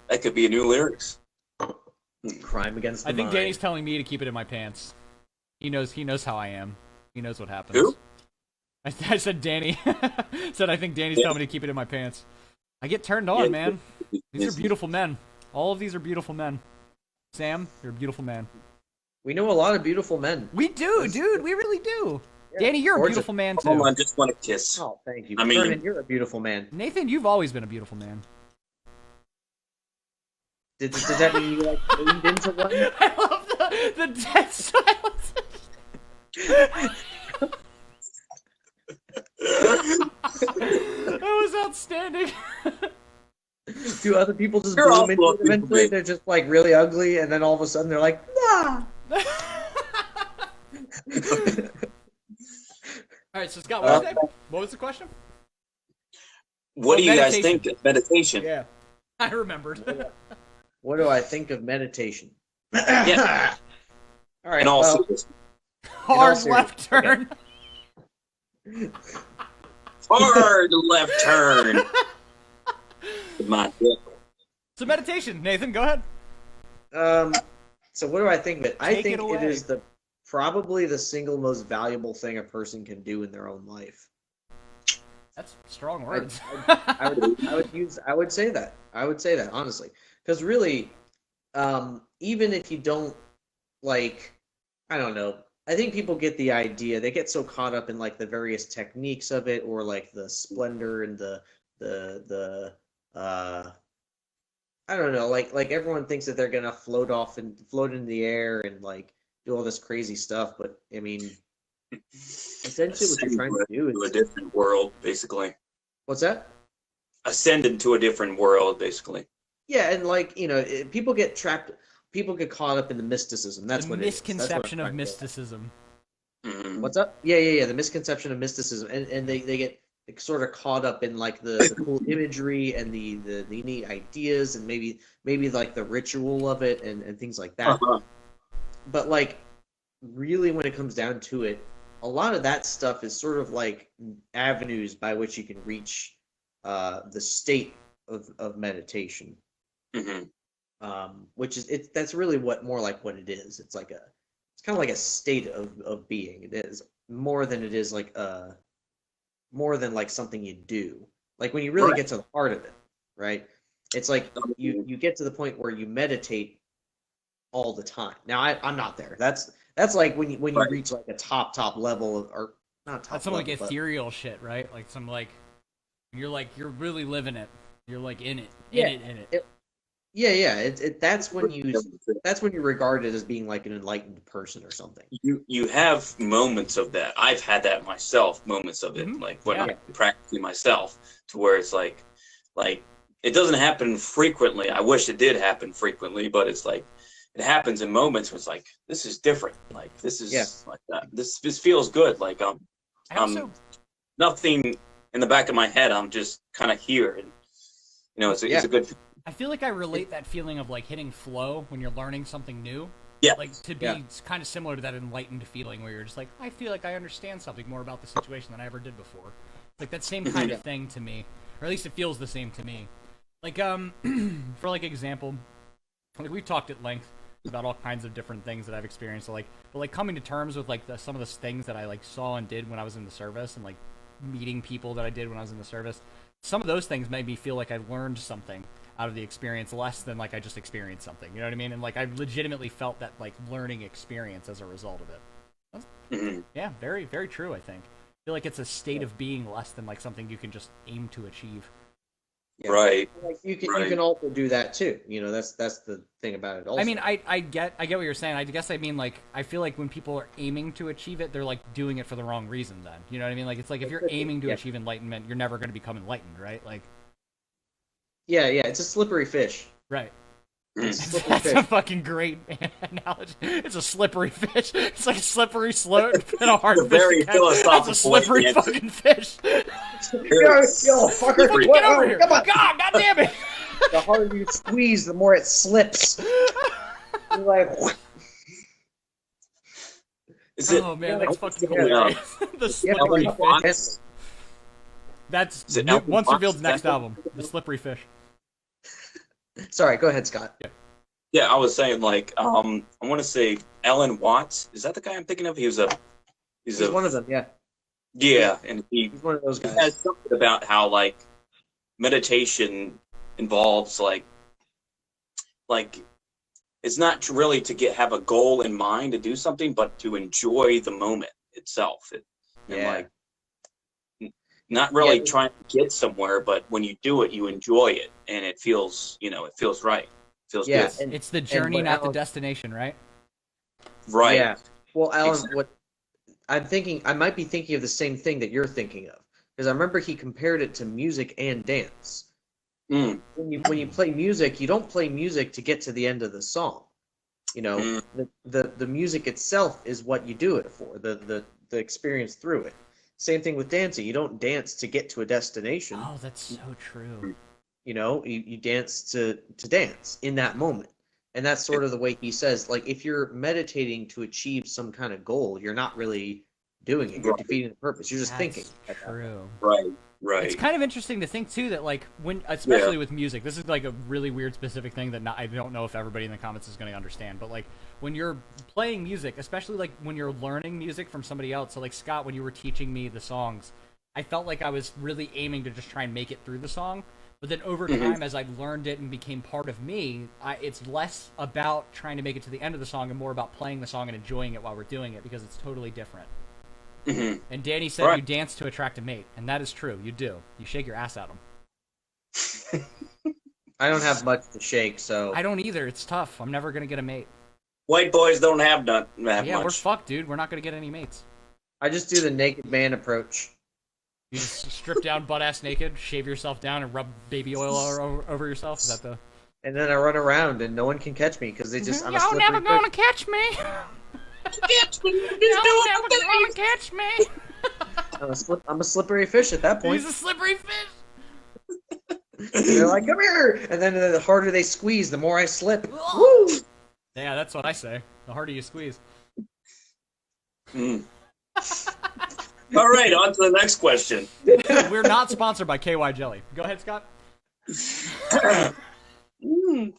That could be a new lyrics. Crime against the mind. I think Danny's telling me to keep it in my pants. He knows how I am. He knows what happens. Who? I said Danny. Said I think Danny's telling me to keep it in my pants. I get turned on, man. These are beautiful men. All of these are beautiful men. Sam, you're a beautiful man. We know a lot of beautiful men. We do, dude. We really do. Yeah. Danny, you're a beautiful man, too. I just want to kiss. Oh, thank you. I mean, Vernon, you're a beautiful man. Nathan, you've always been a beautiful man. Did that mean you, like, leaned into one? I love the dead silence. That was outstanding. Do other people just bloom into it eventually? They're just, like, really ugly, and then all of a sudden they're like, nah! Alright, so Scott, what was the question? What do you guys think of meditation? Yeah, I remembered. What do I think of meditation? Yeah. All right. In all seriousness. Hard left turn. Okay. Hard left turn. My dick. So meditation, Nathan, go ahead. So what do I think of it? I think it is probably the single most valuable thing a person can do in their own life. That's strong words. I would say that. I would say that, honestly. Because really, even if you don't, like, I don't know, I think people get the idea. They get so caught up in, like, the various techniques of it, or, like, the splendor and the I don't know, like everyone thinks that they're gonna float in the air and, like, do all this crazy stuff, but I mean, essentially what you're trying to do is a different world, basically. What's that? Ascend into a different world, basically. Yeah, and, like, you know, people get caught up in the mysticism. That's what it is. Misconception of mysticism. Mm-hmm. What's up? Yeah. The misconception of mysticism, and they get sort of caught up in, like, the cool imagery and the neat ideas, and maybe like the ritual of it and things like that. Uh-huh. But, like, really, when it comes down to it, a lot of that stuff is sort of like avenues by which you can reach the state of meditation. Mm-hmm. Which is that's really more like what it is. It's kind of like a state of being. It is more than it is like more than like something you do. Like when you really get to the heart of it, right? It's like you get to the point where you meditate all the time. Now I'm not there. That's like when you reach like a top level of, or not top. That's some level, like ethereal shit, right? Like some like you're really living it. You're like in it. Yeah. That's when you regard it as being like an enlightened person or something. You have moments of that. I've had that myself, moments of it, like when I'm practicing myself, to where it's like it doesn't happen frequently. I wish it did happen frequently, but it's like it happens in moments where it's like, this is different. Like this is like that. This feels good. Like I'm nothing in the back of my head. I'm just kind of here, and it's a good. I feel like I relate that feeling of like hitting flow when you're learning something new. Yeah. Like to be kind of similar to that enlightened feeling where you're just like, I feel like I understand something more about the situation than I ever did before. Like that same kind of thing to me, or at least it feels the same to me. Like for like example, like we've talked at length about all kinds of different things that I've experienced. So, like, but like coming to terms with like some of the things that I like saw and did when I was in the service, and like meeting people that I did when I was in the service. Some of those things made me feel like I learned something out of the experience less than like I just experienced something. You know what I mean? And like I legitimately felt that like learning experience as a result of it. Yeah, very, very true, I think. I feel like it's a state of being less than like something you can just aim to achieve. Yeah. Right. Like you can also do that too. That's the thing about it also. I mean, I get what you're saying. I guess I mean like I feel like when people are aiming to achieve it, they're like doing it for the wrong reason then. You know what I mean? Like it's like if you're aiming to achieve enlightenment, you're never going to become enlightened, right? Like Yeah, it's a slippery fish. Right. It's a That's a fucking great analogy. It's a slippery fish. It's like a slippery slope and a hard fish. Very philosophical. It's a slippery fucking fish. Yo, fucker, get over here! Come on. God damn it! The harder you squeeze, the more it slips. You're like, oh man, that's fucking hilarious. The slippery fish. That's Once next album, The Slippery Fish. Sorry, go ahead, Scott. Yeah, I was saying like I want to say Alan Watts. Is that the guy I'm thinking of? He's one of them. Yeah. Yeah, and he's one of those guys. He has something about how like meditation involves like it's not really to have a goal in mind to do something, but to enjoy the moment itself. And like not really trying to get somewhere, but when you do it, you enjoy it, and it feels right. It feels good. And it's the journey, not the destination, right? Right. Yeah. Well, Alan, what I'm thinking, I might be thinking of the same thing that you're thinking of, because I remember he compared it to music and dance. When you play music, you don't play music to get to the end of the song. The music itself is what you do it for, the experience through it. Same thing with dancing. You don't dance to get to a destination. Oh, that's so true. You dance to dance in that moment. And that's sort of the way he says, like, if you're meditating to achieve some kind of goal, you're not really doing it. You're defeating the purpose. You're just thinking. True. Right. It's kind of interesting to think too that like especially with music, this is like a really weird specific thing that I don't know if everybody in the comments is going to understand, but like when you're playing music, especially like when you're learning music from somebody else. So like Scott, when you were teaching me the songs, I felt like I was really aiming to just try and make it through the song. But then over time, as I learned it and became part of me, it's less about trying to make it to the end of the song and more about playing the song and enjoying it while we're doing it, because it's totally different. And Danny said you dance to attract a mate, and that is true. You do. You shake your ass at them. I don't have much to shake, so... I don't either. It's tough. I'm never going to get a mate. White boys don't have that much. Yeah, we're fucked, dude. We're not going to get any mates. I just do the naked man approach. You just strip down butt-ass naked, shave yourself down, and rub baby oil over yourself? Is that the... And then I run around, and no one can catch me, because they just... I'm Y'all never gonna catch me! Catch me! Y'all never gonna catch me! I'm a slippery fish at that point. He's a slippery fish! They're like, come here! And then the harder they squeeze, the more I slip. Woo! Yeah, that's what I say. The harder you squeeze. All right, on to the next question. We're not sponsored by KY Jelly. Go ahead, Scott.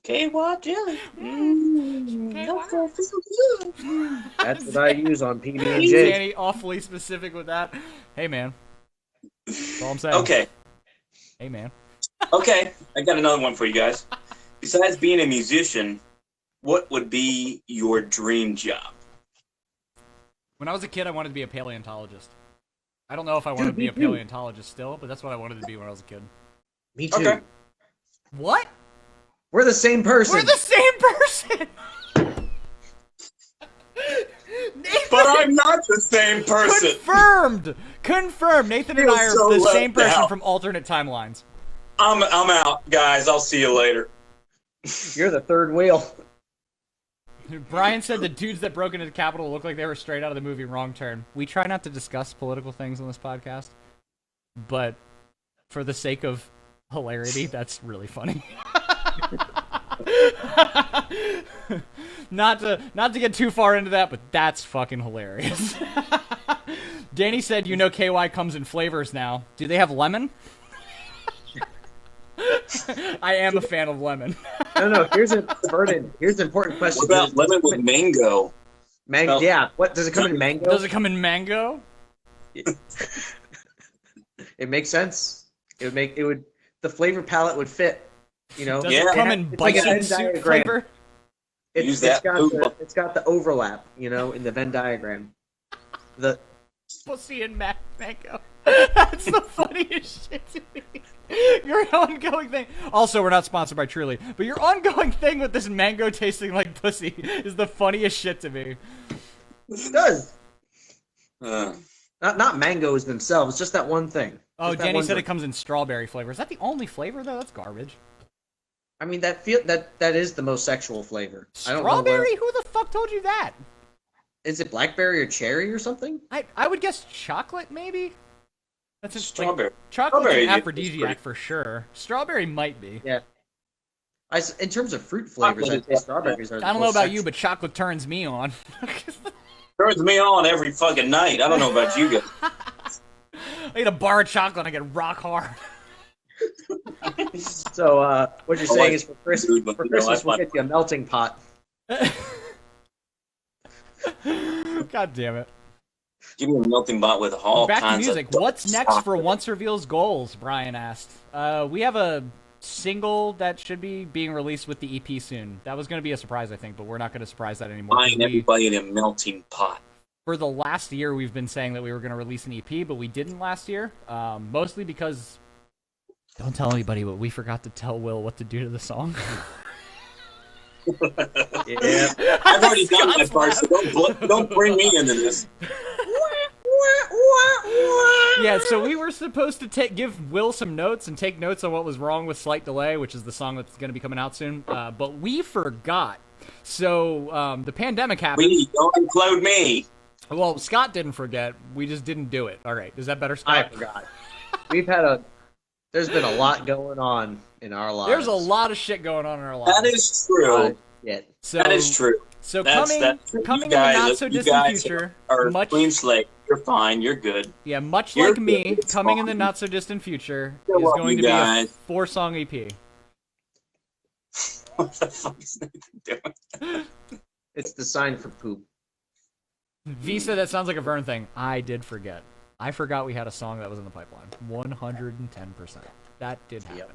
KY Jelly. That's what I use on PB&J. Danny, awfully specific with that. Hey, man. That's all I'm saying. Okay. Hey, man. Okay, I got another one for you guys. Besides being a musician, what would be your dream job? When I was a kid, I wanted to be a paleontologist. I don't know if I wanted to be a paleontologist still, but that's what I wanted to be when I was a kid. Me too. Okay. What? We're the same person. We're the same person. But I'm not the same person. Confirmed. Nathan and I are so the same left person out. from alternate timelines. I'm out, guys. I'll see you later. You're the third wheel. Brian said the dudes that broke into the Capitol looked like they were straight out of the movie Wrong Turn. We try not to discuss political things on this podcast, but for the sake of hilarity, that's really funny. Not to get too far into that, but that's fucking hilarious. Danny said, KY comes in flavors now. Do they have lemon? I am a fan of lemon. No. Here's an important question. What about lemon with mango? Mango? Yeah. What does it come in mango? Does it come in mango? It makes sense. The flavor palette would fit. Does it come in bison soup flavor? Use that. It's got the overlap, in the Venn diagram. The pussy and mango. That's the funniest shit to me. Your ongoing thing. Also, we're not sponsored by Truly, but your ongoing thing with this mango tasting like pussy is the funniest shit to me. It does. Not mangoes themselves, just that one thing. Oh, Danny said it comes in strawberry flavor. Is that the only flavor though? That's garbage. I mean, that is the most sexual flavor. Strawberry? Who the fuck told you that? Is it blackberry or cherry or something? I would guess chocolate, maybe. That's strawberry. Chocolate's an aphrodisiac for sure. Strawberry might be. Yeah. In terms of fruit flavors, I'd say strawberries are. I don't know about you, but chocolate turns me on. Turns me on every fucking night. I don't know about you guys. I eat a bar of chocolate and I get rock hard. So, what you're saying is for Christmas we'll get you a melting pot. God damn it. Give me a melting pot with all Back kinds to music. of What's next for Once Reveals Goals? Brian asked. We have a single that should be being released with the EP soon. That was going to be a surprise, I think, but we're not going to surprise that anymore. Buying everybody in a melting pot. For the last year, we've been saying that we were going to release an EP, but we didn't last year. Mostly because... Don't tell anybody, but we forgot to tell Will what to do to the song. Yeah. I've already done my part, so don't bring me into this. Yeah, so we were supposed to give Will some notes and take notes on what was wrong with Slight Delay, which is the song that's going to be coming out soon, but we forgot. So the pandemic happened. Don't include me. Well, Scott didn't forget. We just didn't do it. All right, is that better, Scott? I forgot. There's been a lot going on in our lives. There's a lot of shit going on in our lives. That is true. So, that is true. So coming in the not so distant future, clean slate. You're fine. You're good. Yeah, much like me, coming in the not so distant future is going to be a 4-song EP. What the fuck is Nathan doing? It's the sign for poop. Visa, that sounds like a Vern thing. I did forget. I forgot we had a song that was in the pipeline. 110%. That did happen. Yep.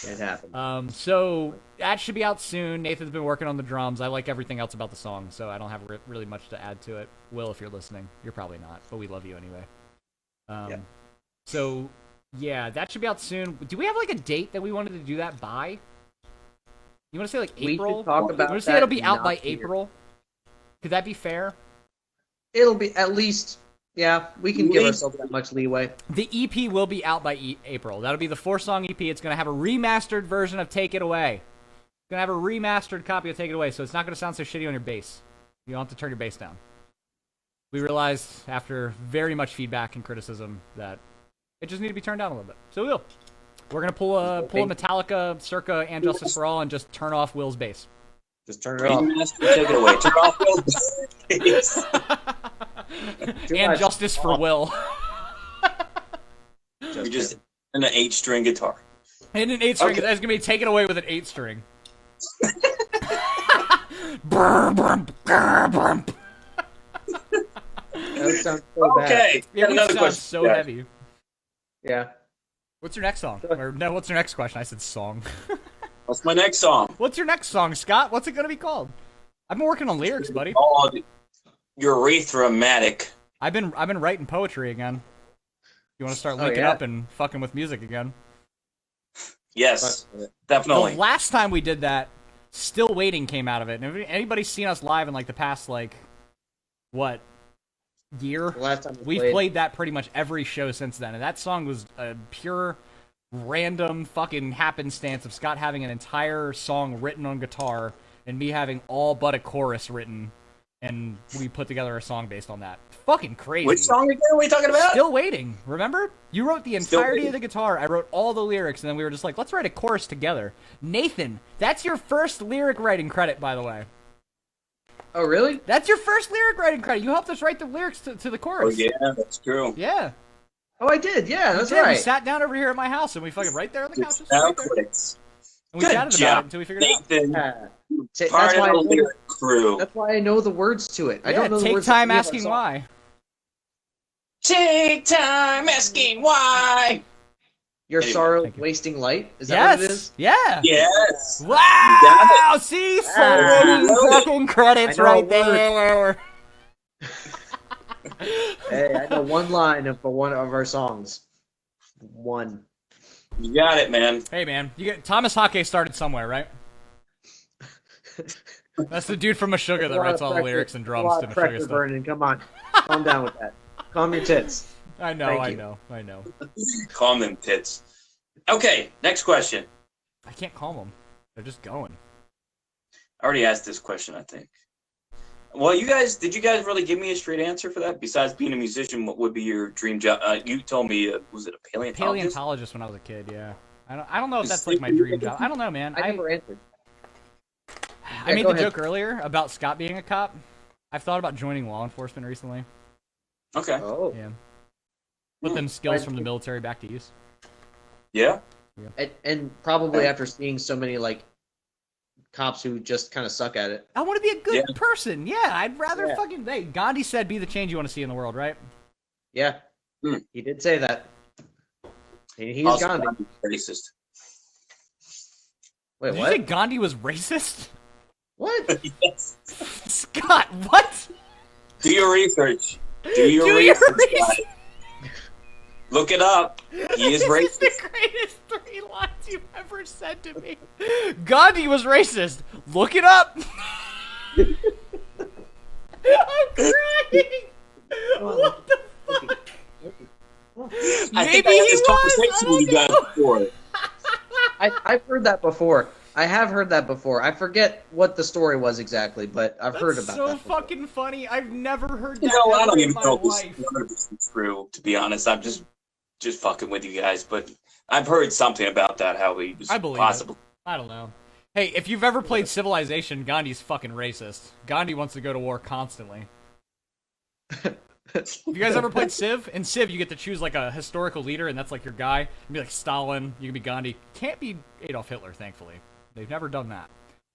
It happened. So that should be out soon. Nathan's been working on the drums. I like everything else about the song, so I don't have really much to add to it. Will, if you're listening, you're probably not, but we love you anyway. Yep. So yeah, that should be out soon. Do we have like a date that we wanted to do that by? You want to say like April? We should talk about. You want to say it'll be out by April? Could that be fair? It'll be at least. Yeah, we can give ourselves that much leeway. The EP will be out by April. That'll be the 4-song EP. It's going to have a remastered version of Take It Away. It's going to have a remastered copy of Take It Away, so it's not going to sound so shitty on your bass. You don't have to turn your bass down. We realized after very much feedback and criticism that it just needed to be turned down a little bit. So we will. We're going to pull a Metallica circa And Justice for All and just turn off Will's bass. Just turn it off. Take it away. Turn off Will's bass. And Justice for Will. You're just in an 8-string guitar. And an 8-string. Okay. That's going to be taken away with an 8-string. That sounds so bad. Okay. It another question. So heavy. Yeah. What's your next song? Or no, what's your next question? I said song. What's my next song? What's your next song, Scott? What's it going to be called? I've been working on lyrics, buddy. Oh, Urethra-matic. I've been writing poetry again. You want to start linking up and fucking with music again? Yes, definitely. The last time we did that, Still Waiting came out of it. And if anybody's seen us live in like the past year? The last time We've played that pretty much every show since then, and that song was a pure random fucking happenstance of Scott having an entire song written on guitar and me having all but a chorus written, and we put together a song based on that. Fucking crazy. Which song again are we talking about? Still Waiting. Remember? You wrote the entirety of the guitar. I wrote all the lyrics, and then we were just like, let's write a chorus together. Nathan, that's your first lyric writing credit, by the way. Oh, really? That's your first lyric writing credit. You helped us write the lyrics to the chorus. Oh, yeah, that's true. Yeah. Oh, I did. Yeah, that's right. right. We sat down over here at my house, and we fucking right there on the couch. Now Right quits. and we chatted about it until we figured Nathan, it out. part of the lyric crew. That's why I know the words to it. I don't know the take words. time asking why. Take time asking why. Your Anyway, sorrow wasting light. Is that what it is? Yeah. Yes. Wow. See, so many fucking credits I know right a there. Hey, I know one line for one of our songs. One. You got it, man. Hey, man, Thomas Hake started somewhere, right? That's the dude from Meshuggah that writes all the lyrics and drums to Meshuggah stuff. Burning. Come on, calm down with that. Calm your tits. I know. Calm them tits. Okay, next question. I can't calm them. They're just going. I already asked this question, I think. Well, did you guys really give me a straight answer for that? Besides being a musician, what would be your dream job? You told me, was it a paleontologist? Paleontologist when I was a kid, yeah. I don't know if that's like my dream job. I don't know, man. I never answered. I made the joke earlier about Scott being a cop. I've thought about joining law enforcement recently. Okay. Oh. Yeah. Put them skills from the military back to use. Yeah. And probably after seeing so many like cops who just kind of suck at it. I want to be a good person. Yeah, I'd rather fucking. Hey, Gandhi said, "Be the change you want to see in the world." Right? Yeah. He did say that. He's also, Gandhi. Racist. Wait, Did what? you say Gandhi was racist? What? Yes. Scott, what? Do your research. Do your research. Look it up. He is racist. This is the greatest 3 lines you've ever said to me. Gandhi was racist. Look it up. I'm crying. What the fuck? I think I Maybe had he this conversation with you guys before. I've heard that before. I have heard that before. I forget what the story was exactly, but I've heard about that. So fucking funny. I've never heard that. No, I don't even know if this this is true, to be honest. I'm just fucking with you guys, but I've heard something about that, how he was possible. I don't know. Hey, if you've ever played Civilization, Gandhi's fucking racist. Gandhi wants to go to war constantly. Have you guys ever played Civ? In Civ, you get to choose like a historical leader, and that's like your guy. You can be like Stalin, you can be Gandhi. Can't be Adolf Hitler, thankfully. They've never done that.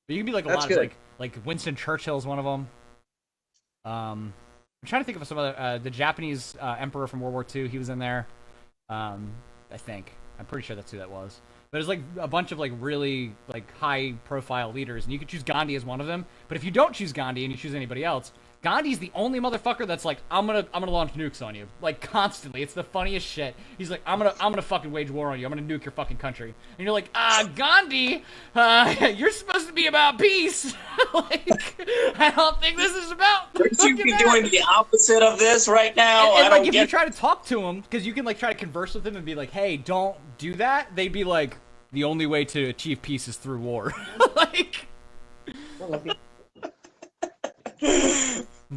But you can be like a lot of like Winston Churchill's one of them. I'm trying to think of some other. The Japanese emperor from World War II, he was in there. I think. I'm pretty sure that's who that was. But there's like a bunch of like really like high profile leaders, and you could choose Gandhi as one of them. But if you don't choose Gandhi and you choose anybody else, Gandhi's the only motherfucker that's like, I'm gonna launch nukes on you, like constantly. It's the funniest shit. He's like, I'm gonna fucking wage war on you. I'm gonna nuke your fucking country. And you're like, Gandhi, you're supposed to be about peace. Like, I don't think this is about. Would you be doing the opposite of this right now? And like, if you try to talk to him, because you can like try to converse with him and be like, hey, don't do that. They'd be like, the only way to achieve peace is through war. Like.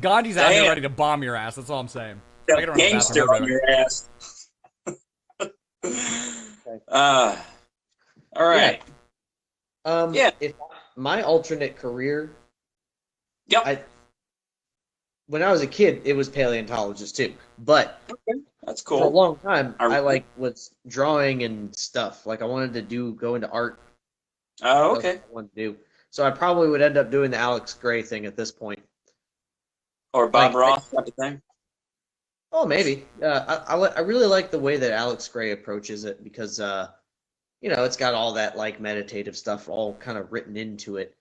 Gandhi's out here ready to bomb your ass. That's all I'm saying. Gangster on your ass. All right. Yeah. If my alternate career. Yep. When I was a kid, it was paleontologist too. But that's cool. For a long time, I was drawing and stuff. Like I wanted to go into art. Oh, okay. That's what I wanted to do. So I probably would end up doing the Alex Gray thing at this point. Or Bob Ross type of thing. Oh, maybe. I really like the way that Alex Gray approaches it because, it's got all that like meditative stuff all kind of written into it.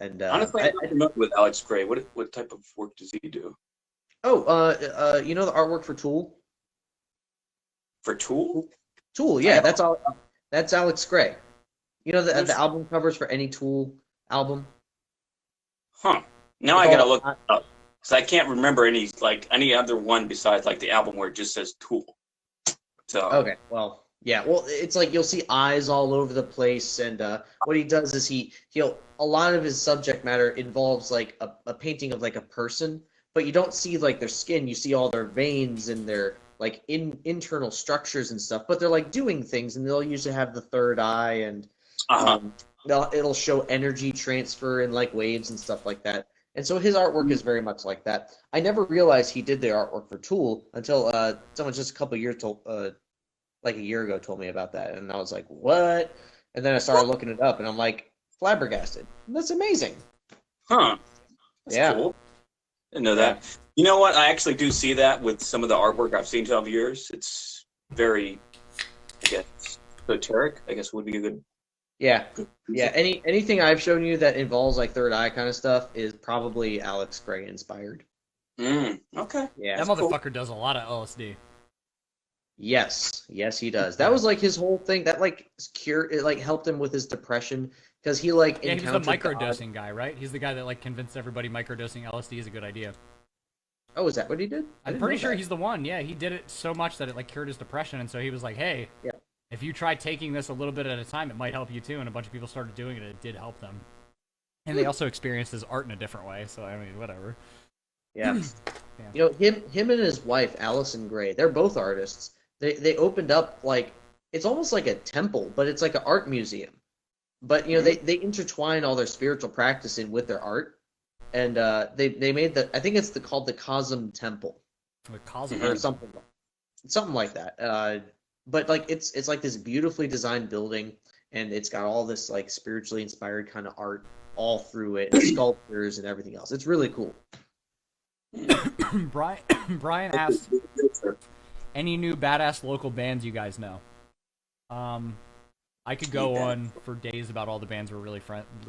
And honestly, I'm not familiar with Alex Gray. What type of work does he do? Oh, the artwork for Tool. For Tool? Tool, yeah. That's Alex Gray. You know the album covers for any Tool album. Huh. Now I gotta look it up because I can't remember any other one besides like the album where it just says Tool. So okay, well, yeah, well, it's like you'll see eyes all over the place, and what he does is he'll a lot of his subject matter involves like a painting of like a person, but you don't see like their skin. You see all their veins and their like internal structures and stuff. But they're like doing things, and they'll usually have the third eye, and it'll show energy transfer and like waves and stuff like that. And so his artwork is very much like that. I never realized he did the artwork for Tool until someone just a couple years like a year ago told me about that, and I was like, what? And then I started looking it up, and I'm like, flabbergasted. That's amazing. Huh. That's cool. Didn't know that. You know what? I actually do see that with some of the artwork I've seen of yours. It's very, I guess, esoteric, I guess would be a good. Yeah. Yeah. Anything I've shown you that involves like third eye kind of stuff is probably Alex Gray inspired. Okay. Yeah. That motherfucker does a lot of LSD. Yes, he does. That was like his whole thing. That like it like helped him with his depression because he like he's the microdosing guy, right? He's the guy that like convinced everybody microdosing LSD is a good idea. Oh, is that what he did? I'm pretty sure he's the one. Yeah, he did it so much that it like cured his depression, and so he was like, "Hey, if you try taking this a little bit at a time, it might help you too." And a bunch of people started doing it, and it did help them. And they also experienced his art in a different way. So I mean, whatever. Yeah. You know, him and his wife, Allison Gray, they're both artists. They opened up like it's almost like a temple, but it's like an art museum. But you know, they intertwine all their spiritual practice in with their art, and they made I think it's called the Cosm Temple, or something like that. But like it's like this beautifully designed building, and it's got all this like spiritually inspired kind of art all through it, and sculptures and everything else. It's really cool. Brian asked, any new badass local bands you guys know? I could go on for days about all the bands we're really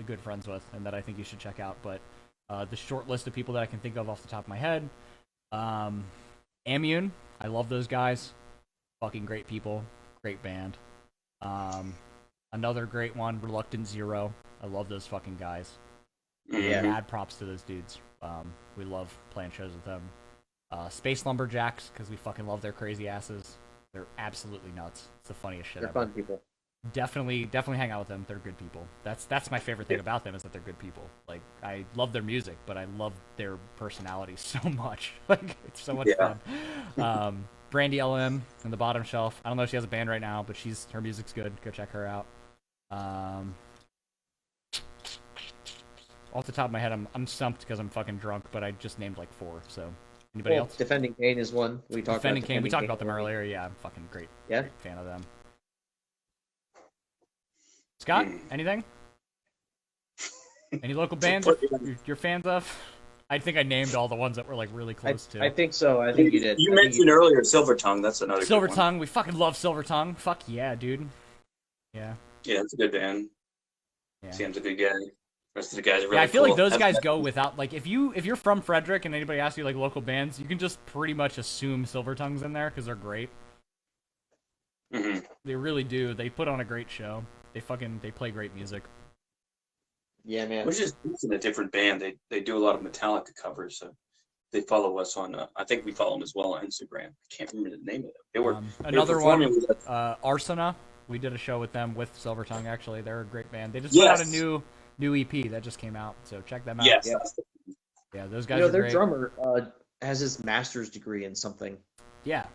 good friends with and that I think you should check out, but the short list of people that I can think of off the top of my head, Ammune, I love those guys. Fucking great people. Great band. Another great one, Reluctant Zero. I love those fucking guys. Yeah. Mad props to those dudes. We love playing shows with them. Space Lumberjacks, because we fucking love their crazy asses. They're absolutely nuts. It's the funniest shit ever. They're fun people. Definitely hang out with them. They're good people. That's my favorite thing about them is that they're good people. Like, I love their music, but I love their personality so much. Like, it's so much fun. Brandy LM in the Bottom Shelf. I don't know if she has a band right now, but her music's good. Go check her out. Off the top of my head, I'm stumped because I'm fucking drunk, but I just named like 4. So, anybody else? Defending Kane is one. We talked about Kane. We talked about them earlier. Yeah, I'm fucking great. Yeah, great fan of them. Scott, anything? Any local bands you're fans of? I think I named all the ones that were like really close to. I think so. I think you did. You mentioned earlier Silver Tongue. That's another Silver good Tongue. We fucking love Silver Tongue. Fuck yeah, dude. Yeah. Yeah, it's a good band. Yeah. Sam's a good guy. The rest of the guys are really I feel cool. like those guys go without, like, if you're from Frederick and anybody asks you like local bands, you can just pretty much assume Silver Tongue's in there because they're great. Mm-hmm. They really do. They put on a great show. They play great music. Yeah, man. Which is a different band. They do a lot of Metallica covers. So they follow us on. I think we follow them as well on Instagram. I can't remember the name of it. They were another one. Arsena. We did a show with them with Silver Tongue. Actually, they're a great band. They just put out a new EP that just came out. So check them out. Yes. Yeah, those guys. Their great. drummer has his master's degree in something. Yeah.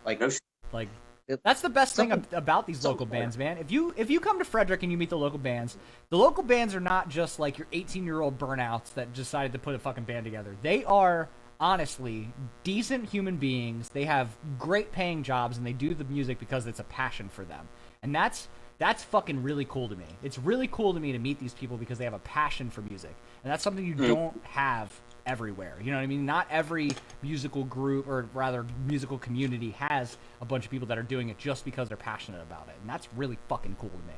That's the best thing about these local bands, man. If you come to Frederick and you meet the local bands are not just like your 18-year-old burnouts that decided to put a fucking band together. They are honestly decent human beings. They have great paying jobs and they do the music because it's a passion for them. And that's fucking really cool to me. It's really cool to me to meet these people because they have a passion for music. And that's something you don't have everywhere. You know what I mean? Not every musical group, or rather musical community, has a bunch of people that are doing it just because they're passionate about it. And that's really fucking cool to me.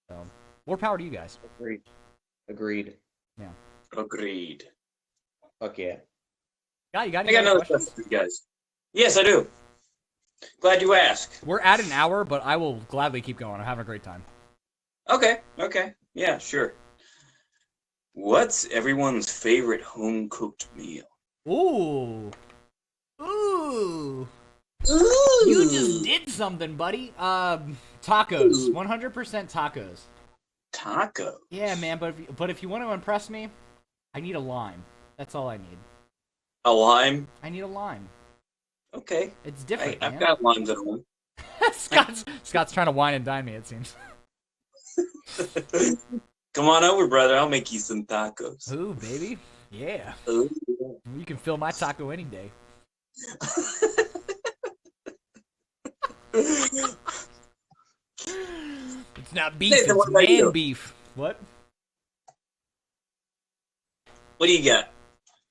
So, more power to you guys. Agreed. Yeah. Agreed. Fuck yeah. You got I got another question for you guys. Yes, I do. Glad you asked. We're at an hour, but I will gladly keep going. I'm having a great time. Okay. Yeah, sure. What's everyone's favorite home-cooked meal? Ooh. Ooh. Ooh. You just did something, buddy. Tacos. 100% tacos. Tacos. Yeah, man, but if you want to impress me, I need a lime. That's all I need. A lime? I need a lime. Okay. It's different, I've man. got limes at home. Scott's trying to wine and dine me, it seems. Come on over, brother. I'll make you some tacos. Ooh, baby. Yeah. Ooh. You can fill my taco any day. It's not beef, Nathan, what it's about you? man beef. What? What do you got?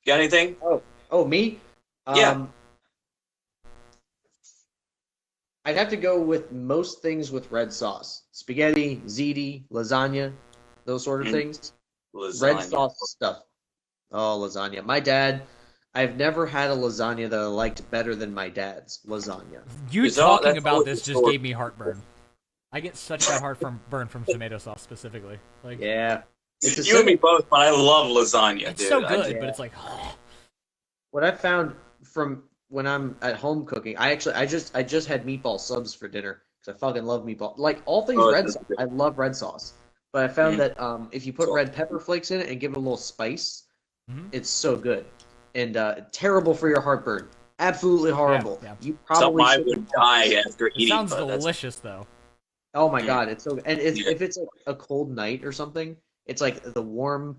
Got anything? Oh, me? Yeah. I'd have to go with most things with red sauce. Spaghetti, ziti, lasagna, those sort of things. Lasagna. Red sauce stuff. Oh, lasagna. My dad, I've never had a lasagna that I liked better than my dad's lasagna. You talking about this just gave me heartburn. I get such bad heartburn from tomato sauce specifically. Like, Yeah. You and me both, but I love lasagna, it's dude. so good, but it's like, What I found from when I'm at home cooking, I just had meatball subs for dinner because I fucking love meatball. Like all things red sauce, I love red sauce. But I found that if you put red pepper flakes in it and give it a little spice, it's so good. And terrible for your heartburn. Absolutely horrible. Yeah. You probably I would die after eating. It sounds delicious though. Oh my god, it's so good. And if it's like a cold night or something, it's like the warm,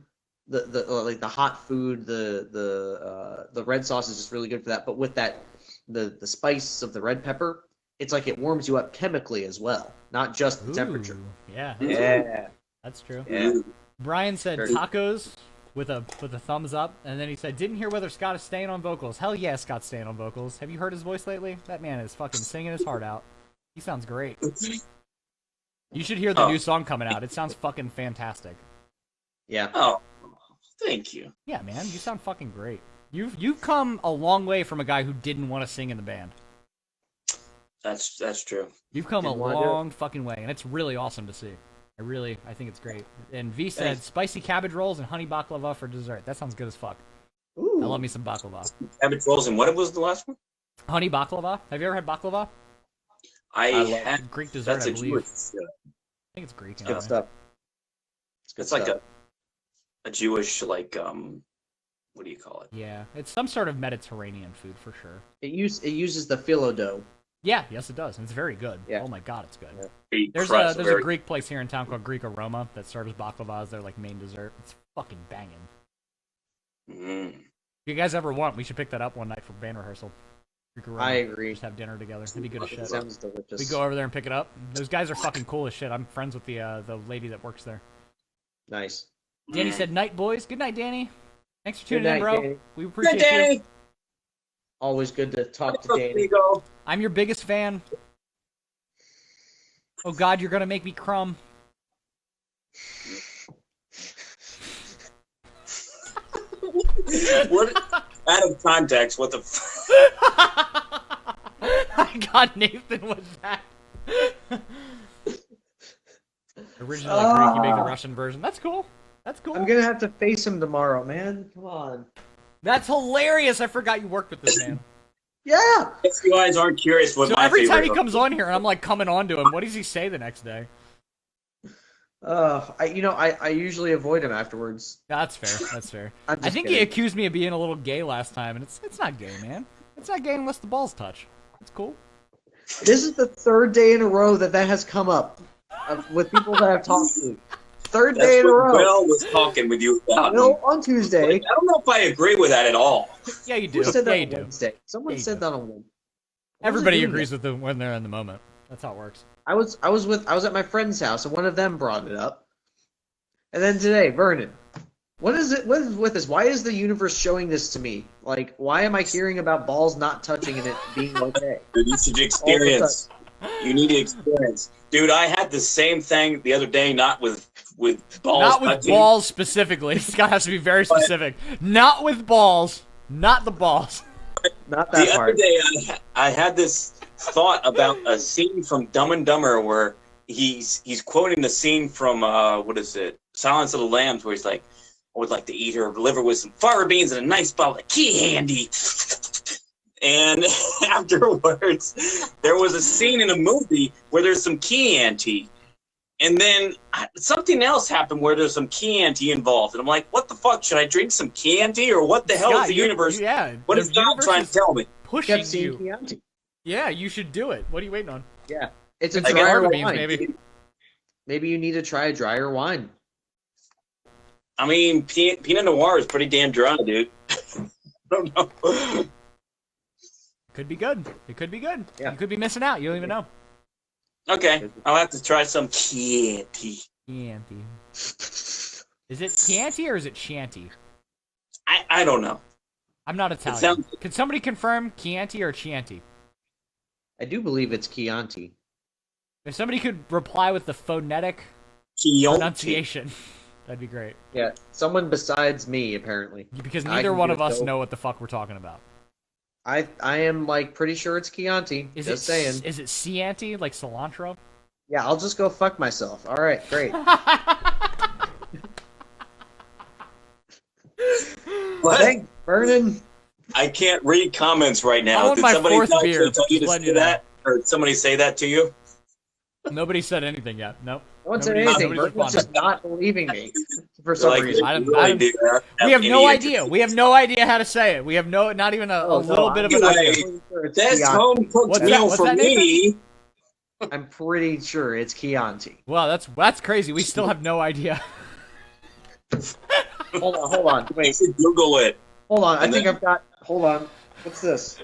the like the hot food, the red sauce is just really good for that. But with that, the spice of the red pepper, it's like it warms you up chemically as well, not just the temperature. Yeah. Yeah, That's true. yeah. Brian said tacos with a thumbs up, and then he said, "Didn't hear whether Scott is staying on vocals." Hell yeah, Scott's staying on vocals. Have you heard his voice lately? That man is fucking singing his heart out. He sounds great. You should hear the new song coming out. It sounds fucking fantastic. Yeah. Oh, thank you. Yeah, man, you sound fucking great. You've come a long way from a guy who didn't want to sing in the band. That's true. You've come a Didn't wanna do it. long fucking way, and it's really awesome to see. I think it's great. And V said spicy cabbage rolls and honey baklava for dessert. That sounds good as fuck. Ooh. I love me some baklava. Cabbage rolls and what was the last one? Honey baklava. Have you ever had baklava? I love had Greek dessert, that's I a believe. Jewish. I think it's Greek. Good Anyway. stuff. It's like a Jewish like what do you call it? Yeah, it's some sort of Mediterranean food for sure. It uses the phyllo dough. Yeah, yes it does, and it's very good. Yeah. Oh my god, it's good. Yeah. There's a Greek place here in town called Greek Aroma that serves baklava as their like main dessert. It's fucking banging. Mm. If you guys ever want, we should pick that up one night for band rehearsal. Greek Aroma. I agree. Just have dinner together. It'd be good as shit. Sounds delicious. We go over there and pick it up. Those guys are fucking cool as shit. I'm friends with the lady that works there. Nice. Danny said, "Night, boys." Good night, Danny. Thanks for Good tuning in, night, bro. Danny. We Good appreciate Danny. you. Always good to talk to There Danny. you go. I'm your biggest fan. Oh God, you're gonna make me crumb. What? Out of context, what the? I got Nathan with that. Originally Greek, you make the Russian version. That's cool. That's cool. I'm gonna have to face him tomorrow, man. Come on. That's hilarious. I forgot you worked with this man. Yeah. If you guys aren't curious, what So my every time favorite he comes on here, and I'm like coming on to him, what does he say the next day? I usually avoid him afterwards. That's fair. That's fair. I'm I just think kidding. he accused me of being a little gay last time, and it's not gay, man. It's not gay unless the balls touch. It's cool. This is the third day in a row that has come up with people that I've talked to. Third That's day in a what row. Will was talking with you about. Will on Tuesday. Like, I don't know if I agree with that at all. Yeah, you do. Who said Yeah, that you on do. Wednesday? Someone Yeah, you said do. that on Wednesday. Everybody agrees with them when they're in the moment. That's how it works. I was at my friend's house and one of them brought it up. And then today, Vernon, what is with this? Why is the universe showing this to me? Like, why am I hearing about balls not touching and it being okay? Dude, you should experience. You need to experience. Dude, I had the same thing the other day, not with balls. Not with touching. balls specifically. Scott has to be very specific. Not with balls. Not the balls. Not that The part. other day, I had this thought about a scene from Dumb and Dumber where he's quoting the scene from what is it, Silence of the Lambs, where he's like, I would like to eat her liver with some fava beans and a nice bottle of candy. And afterwards, there was a scene in a movie where there's some Chianti. And then something else happened where there's some Chianti involved. And I'm like, what the fuck? Should I drink some Chianti? Or what the hell is the universe? Yeah, what is God trying to tell me? Pushing you. Chianti. Yeah, you should do it. What are you waiting on? Yeah. It's a Like drier beans, wine. maybe. Maybe you need to try a drier wine. I mean, Pinot Noir is pretty damn dry, dude. I don't know. Could be good. It could be good. Yeah. You could be missing out. You don't even know. Okay, I'll have to try some Chianti. Chianti. Is it Chianti or is it Chianti? I don't know. I'm not Italian. sounds- Can somebody confirm Chianti or Chianti? I do believe it's Chianti. If somebody could reply with the phonetic Chianti. pronunciation, that'd be great. Yeah, someone besides me, apparently. Because I neither can one do of it, us though. know what the fuck we're talking about. I am, like, pretty sure it's Chianti. Is Just it saying. Is it Chianti, like cilantro? Yeah, I'll just go fuck myself. Alright, great. What? Thanks, Vernon. I can't read comments right I now. want Did my somebody fourth tell beer, you to just letting say you know. that? Or did somebody say that to you? Nobody said anything yet. Nope. No one said Nobody's- anything. nobody's Vernon's just not believing me. For You're some like, reason. I don't- you really do have We have no any idea. We have no idea how to say it. We have not even a Oh, little no, bit of I'm an Anyway, idea. pretty sure it's That's Chianti. home cooked What's that- meal what's for that, me. I'm pretty sure it's Chianti. Wow, that's crazy. We still have no idea. Hold on. You Wait, should Google it. hold on. I And think then- I've got. Hold on. What's this?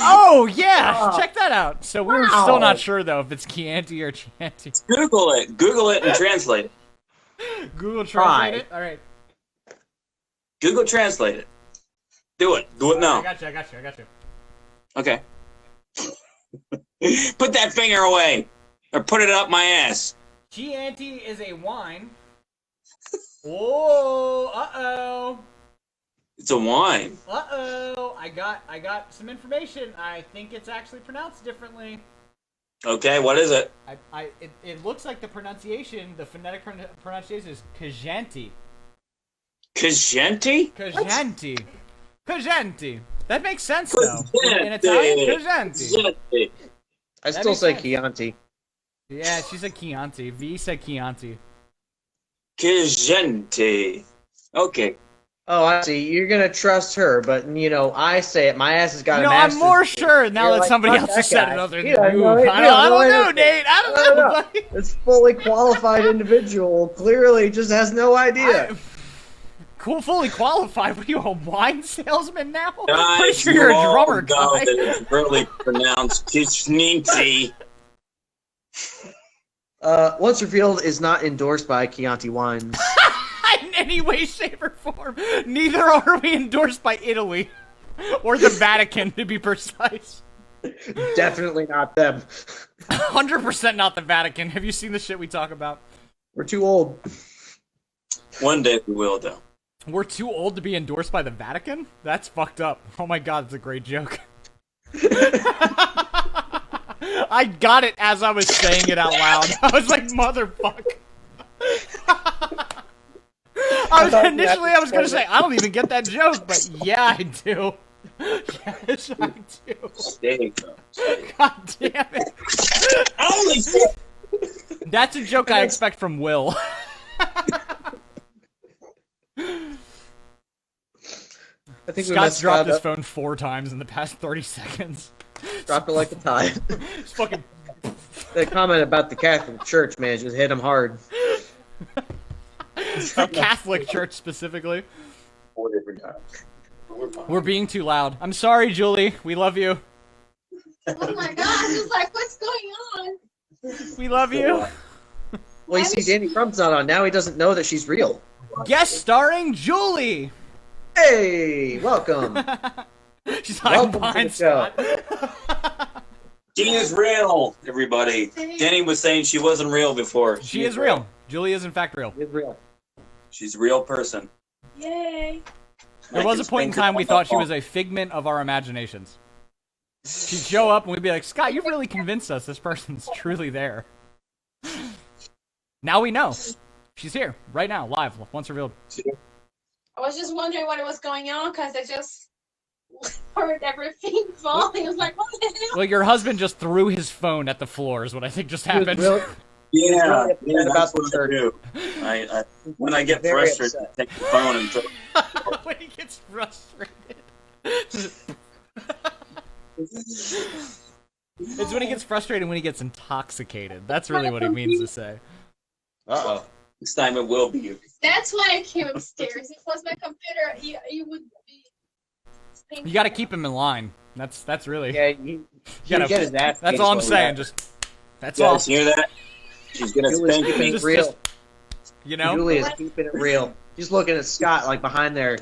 Oh yeah, Oh. check that out. So we're Wow. still not sure though if it's Chianti or Chianti. Google it and translate it. Google Try. translate it. All right. Google translate it. Do it I now. got you. Okay. Put that finger away, or put it up my ass. Chianti is a wine. Whoa! Uh-oh! It's a wine. Uh-oh! I got some information. I think it's actually pronounced differently. Okay, what is it? It looks like the pronunciation, the phonetic pronunciation is Chianti. Chianti? Chianti. That makes sense though. In Chianti. Italian, Chianti. Chianti. I That still makes say sense. Chianti. Yeah, she said Chianti. V said Chianti. Chianti. Okay. Oh, I see. You're gonna trust her, but I say it. My ass has got a I'm master's more degree. sure now You're that like, somebody fuck else has that said guy. it other He than doesn't you. know anything. I don't know, anything. Nate. I don't No, know. no. buddy. This fully qualified individual clearly just has no idea. Cool, fully qualified. What are you, a wine salesman now? Pretty Guys, sure you're a all drummer know guy. that it's really pronounced Chianti. Once Revealed is not endorsed by Chianti Wines. In any way, shape, or form. Neither are we endorsed by Italy. Or the Vatican, to be precise. Definitely not them. 100% not the Vatican. Have you seen the shit we talk about? We're too old. One day we will, though. We're too old to be endorsed by the Vatican? That's fucked up. Oh my god, it's a great joke. I got it as I was saying it out loud. I was like, motherfuck. I was gonna say, I don't even get that joke, but yeah, I do. Yes, I do. There you go. God damn it. Holy shit! That's a joke I expect from Will. I think we Scott's messed dropped Scott his up. phone 4 times in the past 30 seconds. Dropped it like a tide. It's fucking... The comment about the Catholic Church, man, just hit him hard. The Catholic Church, specifically. 4 different times. We're fine. We're being too loud. I'm sorry, Julie. We love you. Oh my god, it's like, what's going on? We love you. Well, you see, Danny Crump's not on. Now he doesn't know that she's real. Guest starring Julie. Hey, welcome. She's hiding Welcome to behind the show. Scott. She is real, everybody. Danny was saying she wasn't real before. She is real. Julie is in fact real. She's real. She's a real person. Yay. There was a point in time we thought she was a figment of our imaginations. She'd show up and we'd be like, Scott, you've really convinced us this person's truly there. Now we know. She's here, right now, live, once revealed. I was just wondering what was going on because I just heard everything falling. I was like, what the hell? Well, your husband just threw his phone at the floor is what I think just happened. Yeah, about that's what I do. When I get Very frustrated, upset. I take the phone and throw it. When he gets frustrated. It's when he gets frustrated when he gets intoxicated. That's really what he means to say. Uh-oh. Next time it will be you. That's why I came upstairs. If it was my computer, you would be. You got to keep him in line. That's really. Yeah, you gotta- get his ass That's beat all I'm is what saying. we Just that's You all. guys hear that? She's gonna Julie's spank keeping me. it real. You know, Julie is keeping it real. She's looking at Scott like behind there.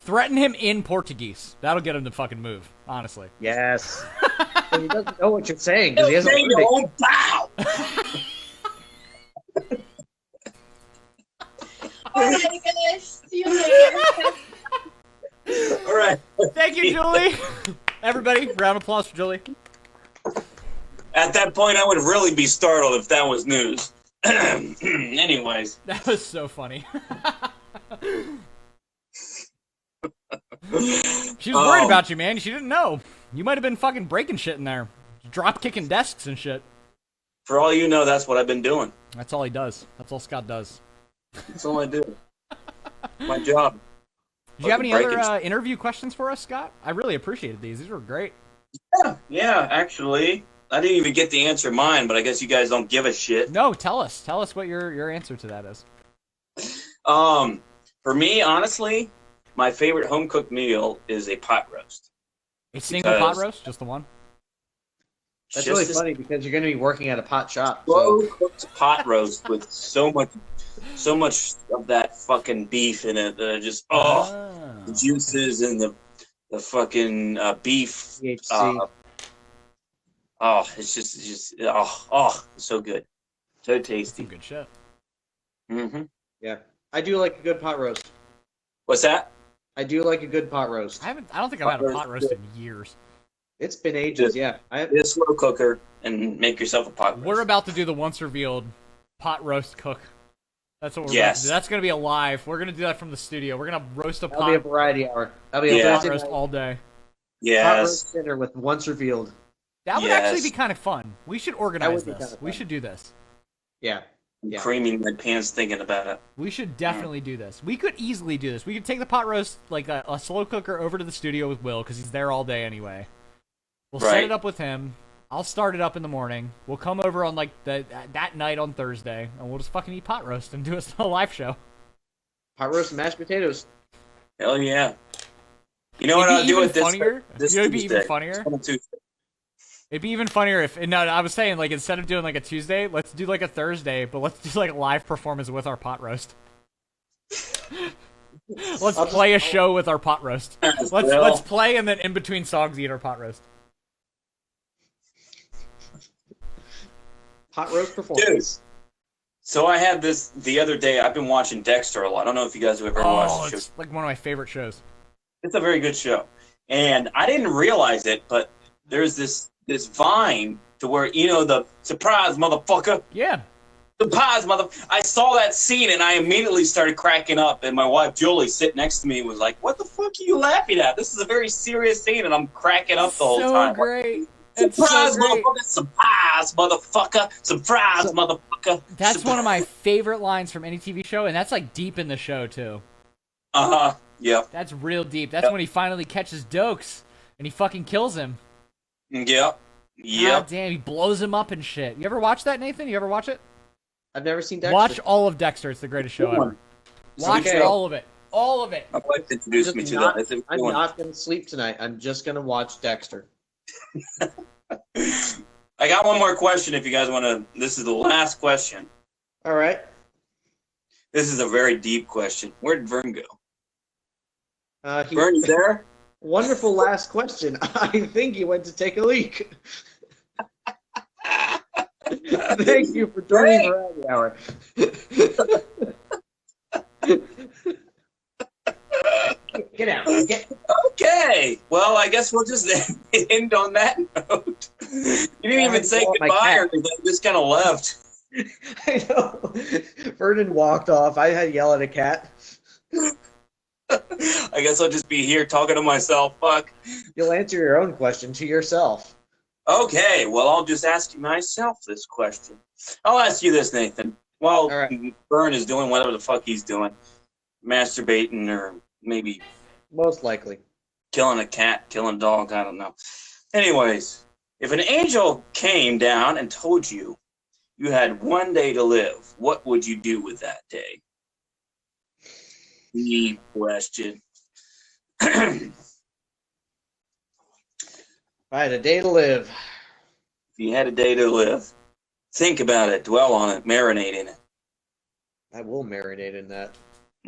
threaten him in Portuguese. That'll get him to fucking move. Honestly. Yes. And he doesn't know what you're saying because he hasn't Say heard it. your own bow. Alright, guys. See you later. All right. Thank you, Julie. Everybody, round of applause for Julie. At that point, I would really be startled if that was news. Anyways. That was so funny. She was worried about you, man. She didn't know. You might have been fucking breaking shit in there. Drop kicking desks and shit. For all you know, that's what I've been doing. That's all he does. That's all Scott does. That's all I do. My job. Do you have any Breaking other interview questions for us, Scott? I really appreciated these. These were great. Yeah, actually. I didn't even get the answer mine, but I guess you guys don't give a shit. No, tell us. Tell us what your answer to that is. For me, honestly, my favorite home cooked meal is a pot roast. A single pot roast? Just the one? That's Just really a funny because you're going to be working at a pot shop. slow So. cooked pot roast with so much of that fucking beef in it that I just the juices and the fucking beef. THC. It's so good, so tasty. Some good shit. Mm-hmm. Yeah. I do like a good pot roast. What's that? I do like a good pot roast. I don't think I've had a pot roast in years. It's been ages, yeah. Get a slow cooker and make yourself a pot roast. We're about to do the once revealed pot roast cook. That's what we're about Yes. to do. That's going to be a live. We're going to do that from the studio. We're going to roast a That'll be a pot, variety hour. That'll be a Yeah. pot Thursday roast night all day. pot Yes. roast dinner with once revealed. That would Yes. actually be kind of fun. We should organize be this. kinda We fun. should do this. Yeah. Yeah. Creaming my pants thinking about it. We should definitely do this. We could easily do this. We could take the pot roast, like a slow cooker, over to the studio with Will, because he's there all day anyway. We'll set Right. it up with him. I'll start it up in the morning. We'll come over on like that night on Thursday, and we'll just fucking eat pot roast and do a live show. Pot roast and mashed potatoes. Hell yeah. You know what I'll do with this? This You know, it'd be even Tuesday. funnier. On Tuesday. It'd be even funnier if. No, I was saying like instead of doing like a Tuesday, let's do like a Thursday, but let's do like a live performance with our pot roast. Let's play a show with our pot roast. Let's play and then in between songs eat our pot roast. Pot roast performance. So I had this the other day. I've been watching Dexter a lot. I don't know if you guys have ever watched the show. It's like one of my favorite shows. It's a very good show. And I didn't realize it, but there's this vine to where, you know, the surprise motherfucker. Yeah. Surprise mother. I saw that scene and I immediately started cracking up. And my wife, Julie, sitting next to me was like, what the fuck are you laughing at? This is a very serious scene. And I'm cracking up the whole time. So great. Surprise motherfucker. Surprise motherfucker. Surprise motherfucker. That's one of my favorite lines from any TV show, and that's like deep in the show too. Uh-huh. Yep. That's real deep. That's when he finally catches Dokes and he fucking kills him. Yep. Yep. God damn, he blows him up and shit. You ever watch that, Nathan? You ever watch it? I've never seen Dexter. Watch all of Dexter. It's the greatest show ever. Watch Okay. all of it. All of it. My wife introduced me to not- that. I'm not going to sleep tonight. I'm just going to watch Dexter. I got one more question if you guys want to. This is the last question. All right. This is a very deep question. Where did Vern go? He- Vern, you there? Wonderful last question. I think he went to take a leak. Thank you for joining Variety Hour. Get out. Get. Okay. Well, I guess we'll just end on that note. You didn't even say goodbye or anything. Just kind of left. I know. Vernon walked off. I had to yell at a cat. I guess I'll just be here talking to myself. Fuck. You'll answer your own question to yourself. Okay. Well, I'll just ask myself this question. I'll ask you this, Nathan. While Vern is doing whatever the fuck he's doing, masturbating or maybe most likely killing a cat, killing a dog, I don't know. Anyways, if an angel came down and told you you had one day to live, what would you do with that day? Deep question. If I had a day to live. If you had a day to live, think about it, dwell on it, marinate in it. I will marinate in that.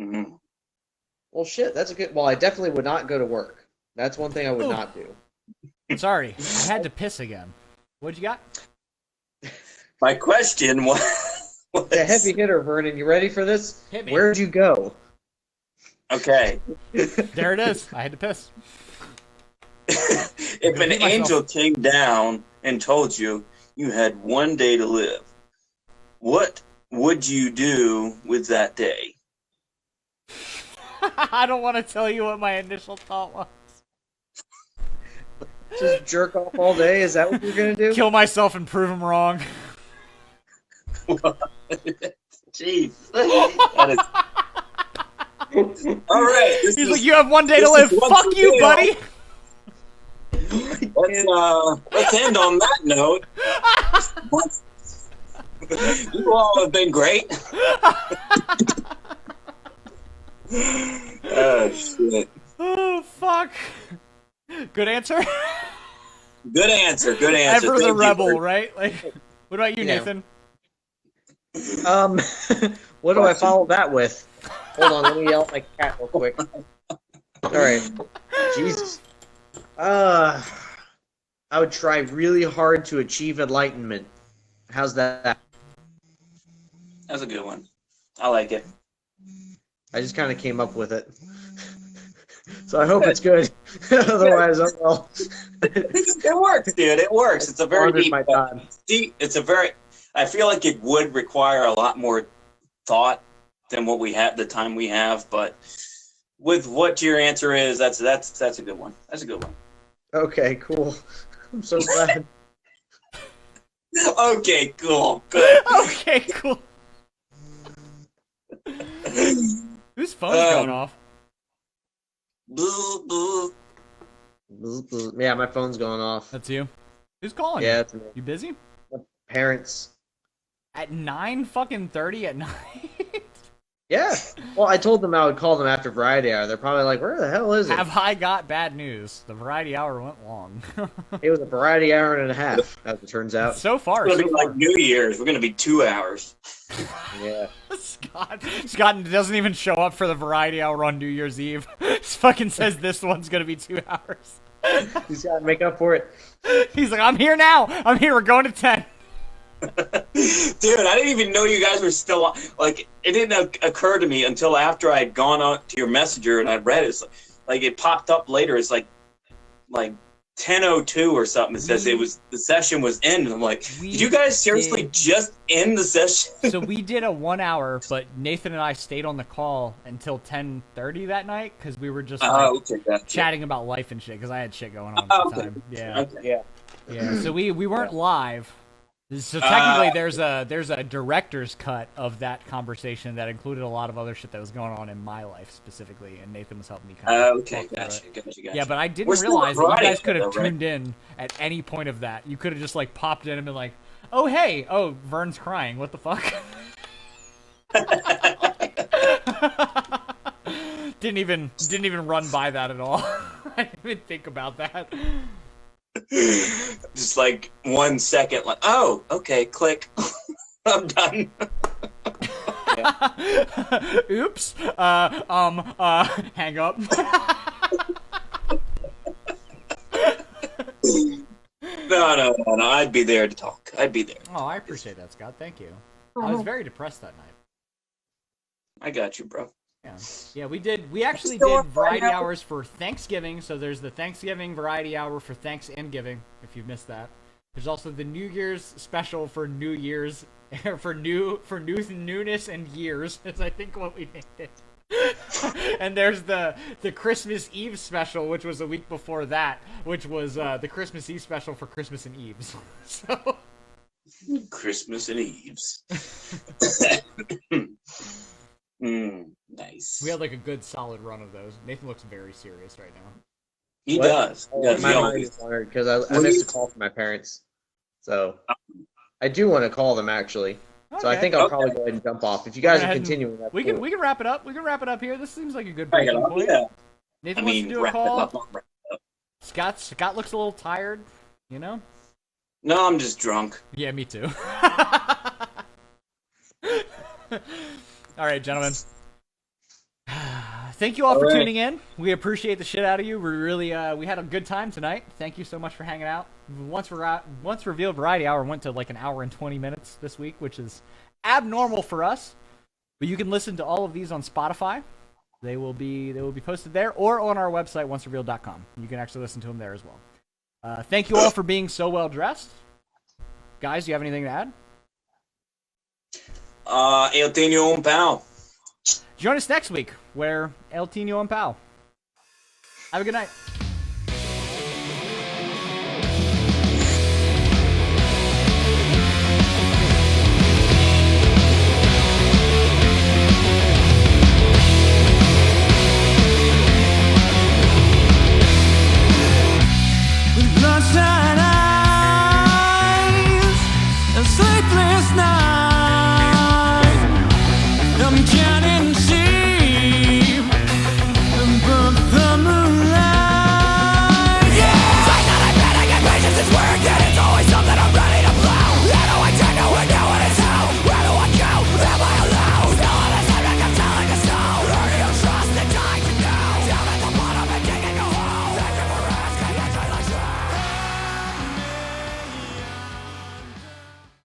Mm-hmm. Well, shit, that's a good... Well, I definitely would not go to work. That's one thing I would not do. Sorry, I had to piss again. What'd you got? My question was... It's a heavy hitter, Vernon. You ready for this? Hit me. Where'd you go? Okay. There it is. I had to piss. If an angel came down and told you you had one day to live, what would you do with that day? I don't want to tell you what my initial thought was. Just jerk off all day? Is that what you're going to do? Kill myself and prove him wrong. Jeez. That is... All right. He's like, you have one day to live. Fuck you, buddy. Let's end on that note. You all have been great. Oh, shit. Oh, fuck. Good answer? Good answer. Good answer. Ever the rebel, right? Like, what about you, Nathan? What do I follow that with? Hold on, let me yell at my cat real quick. Alright. Jesus. I would try really hard to achieve enlightenment. How's that? That's a good one. I like it. I just kind of came up with it. So I hope it's good. Otherwise, oh well. It works, dude. It works. It's a very deep. It's a very. I feel like it would require a lot more thought than what we have, the time we have. But with what your answer is, that's a good one. That's a good one. Okay, cool. I'm so glad. Okay, cool. Good. Okay, cool. Whose phone's going off? Yeah, my phone's going off. That's you? Who's calling you? Yeah, it's me. You busy? Parents. At 9:30 at night? Yeah. Well, I told them I would call them after Variety Hour. They're probably like, where the hell is it? Have I got bad news? The Variety Hour went long. It was a Variety Hour and a half, as it turns out. So far, it's going to be like New Year's. We're going to be 2 hours. Yeah. Scott doesn't even show up for the Variety Hour on New Year's Eve. He fucking says this one's going to be 2 hours. He's got to make up for it. He's like, I'm here now. I'm here. We're going to 10. Dude, I didn't even know you guys were still on. Like, it didn't occur to me until after I had gone on to your messenger and I read it. It's like it popped up later. It's like 10:02 or something. It says the session was in. And I'm like, did you guys seriously just end the session? So we did a 1 hour, but Nathan and I stayed on the call until 10:30 that night because we were just chatting about life and shit because I had shit going on at the time. Yeah. Okay. Yeah. So we weren't live. So technically, there's a director's cut of that conversation that included a lot of other shit that was going on in my life specifically, and Nathan was helping me kind of. Gotcha. Yeah, but I didn't realize that you guys could have tuned in at any point of that. You could have just like popped in and been like, "Oh hey, Vern's crying. What the fuck?" Didn't even run by that at all. I didn't even think about that. Just like 1 second, like, oh, okay, click. I'm done. Oops. Hang up. No. I'd be there to talk. I'd be there. Oh, I appreciate that, Scott. Thank you. I was very depressed that night. I got you, bro. Yeah, we actually did variety hours for Thanksgiving, so there's the Thanksgiving variety hour for Thanks and Giving, if you missed that. There's also the New Year's special for New Year's, for newness and years, is I think what we named it. And there's the Christmas Eve special, which was a week before that, which was the Christmas Eve special for Christmas and Eves. So Christmas and Eves. Nice. We had like a good solid run of those. Nathan looks very serious right now. He does. My mind is honored because I missed a call from my parents, so I do want to call them actually. Okay. So I think I'll probably go ahead and jump off. If you guys are continuing, we can wrap it up. We can wrap it up here. This seems like a good breaking point. Yeah. Nathan wants to do a call. Scott looks a little tired. You know. No, I'm just drunk. Yeah, me too. All right, gentlemen. Thank you all for tuning in. We appreciate the shit out of you. We really we had a good time tonight. Thank you so much for hanging out. Once Revealed Variety Hour went to like an hour and 20 minutes this week, which is abnormal for us. But you can listen to all of these on Spotify. They will be posted there or on our website oncerevealed.com. You can actually listen to them there as well. Thank you all for being so well dressed. Guys, do you have anything to add? El Tino and Pal. Join us next week, where El Tino and Pal. Have a good night.